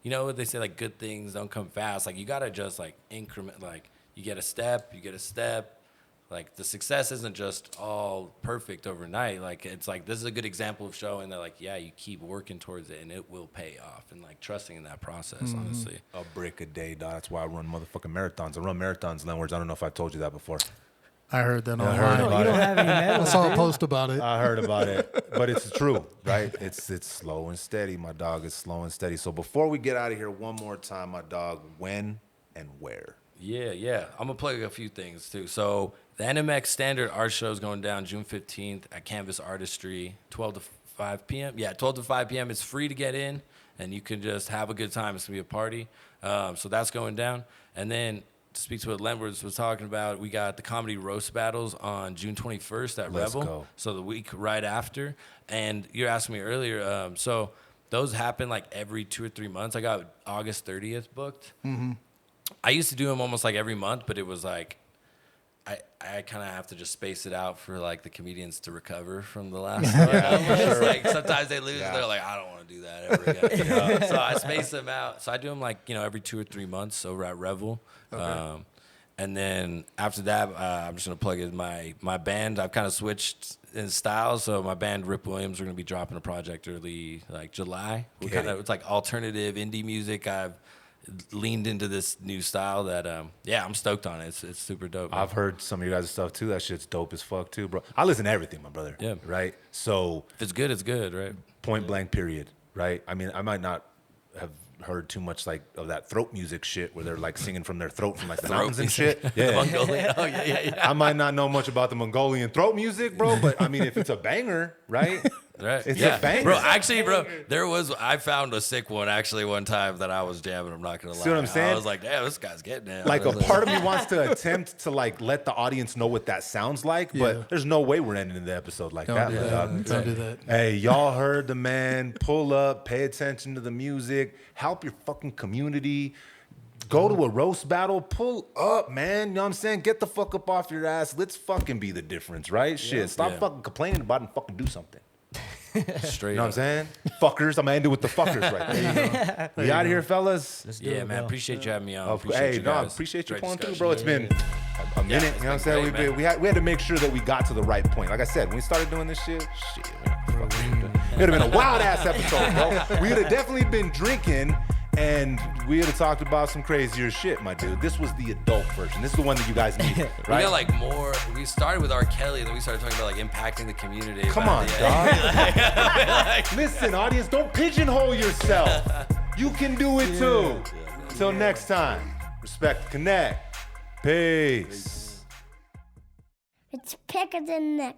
what they say, like good things don't come fast. Like, you gotta just like increment. Like, you get a step. Like, the success isn't just all perfect overnight. Like, it's like, this is a good example of showing that, like, yeah, you keep working towards it and it will pay off, and like trusting in that process, honestly. A brick a day, dog. That's why I run motherfucking marathons. I run marathons, Landwards. I don't know if I told you that before. I heard that I online. heard about You don't it. have any I medals. saw a post about it. I heard about it, but it's true, right? It's slow and steady, my dog. It's slow and steady. So before we get out of here, one more time, my dog, when and where? Yeah. I'm gonna plug a few things too. So the NMX Standard Art Show is going down June 15th at Canvas Artistry, 12 to 5 p.m. Yeah, 12 to 5 p.m. It's free to get in, and you can just have a good time. It's gonna be a party. So that's going down. And then to speak to what Landwards was talking about, we got the comedy roast battles on June 21st at Let's Rebel. go. So the week right after. And you asking me earlier, so those happen like every 2 or 3 months. I got August 30th booked. Mm-hmm. I used to do them almost like every month, but it was like, I kind of have to just space it out for like the comedians to recover from the last one. It's like sometimes they lose and they're like, I don't want to do that ever again. So I space them out. So I do them like, every 2 or 3 months over at Revel. Okay. And then after that, I'm just going to plug in my band. I've kind of switched in style. So my band, Rip Williams, are going to be dropping a project early, like July. It's like alternative indie music. I've leaned into this new style that, I'm stoked on it. It's super dope. Man. I've heard some of your guys' stuff too. That shit's dope as fuck too, bro. I listen to everything, my brother. Yeah. Right? So If it's good, it's good, right? point blank period, right? I mean, I might not have heard too much like of that throat music shit where they're like singing from their throat from like the mountains and shit. Yeah. Mongolian. Oh, yeah. I might not know much about the Mongolian throat music, bro, but I mean, if it's a banger, right? Right. It's a banger. Bro, actually, I found a sick one actually one time that I was jamming. I'm not going to lie. See what I'm saying? I was like, damn, this guy's getting it. Like a part of me wants to attempt to like let the audience know what that sounds like, but there's no way we're ending the episode like that. do that. dog. Don't do that. Hey, y'all heard the man. Pull up, pay attention to the music, help your fucking community. Go to a roast battle, pull up, man. You know what I'm saying? Get the fuck up off your ass. Let's fucking be the difference, right? Shit. Stop fucking complaining about it and fucking do something. Straight You know what I'm up. saying? Fuckers. I'm gonna end it with the fuckers right there. We out of here, fellas. Let's do Yeah, it, man. bro. Appreciate you having me on. Of- Appreciate hey, you no, I guys. appreciate you Great pulling through, discussion. bro. It's been a minute. it's You know what I'm been saying? great, We had to make sure that we got to the right point. Like I said, when we started doing this shit, it would have been a wild ass episode, bro. We would have definitely been drinking. And we would have talked about some crazier shit, my dude. This was the adult version. This is the one that you guys need, We right? got like more. We started with R. Kelly, and then we started talking about like impacting the community. Come on, dog. Listen, audience, don't pigeonhole yourself. You can do it too. Until next time, respect, connect. Peace. It's picker than Nick.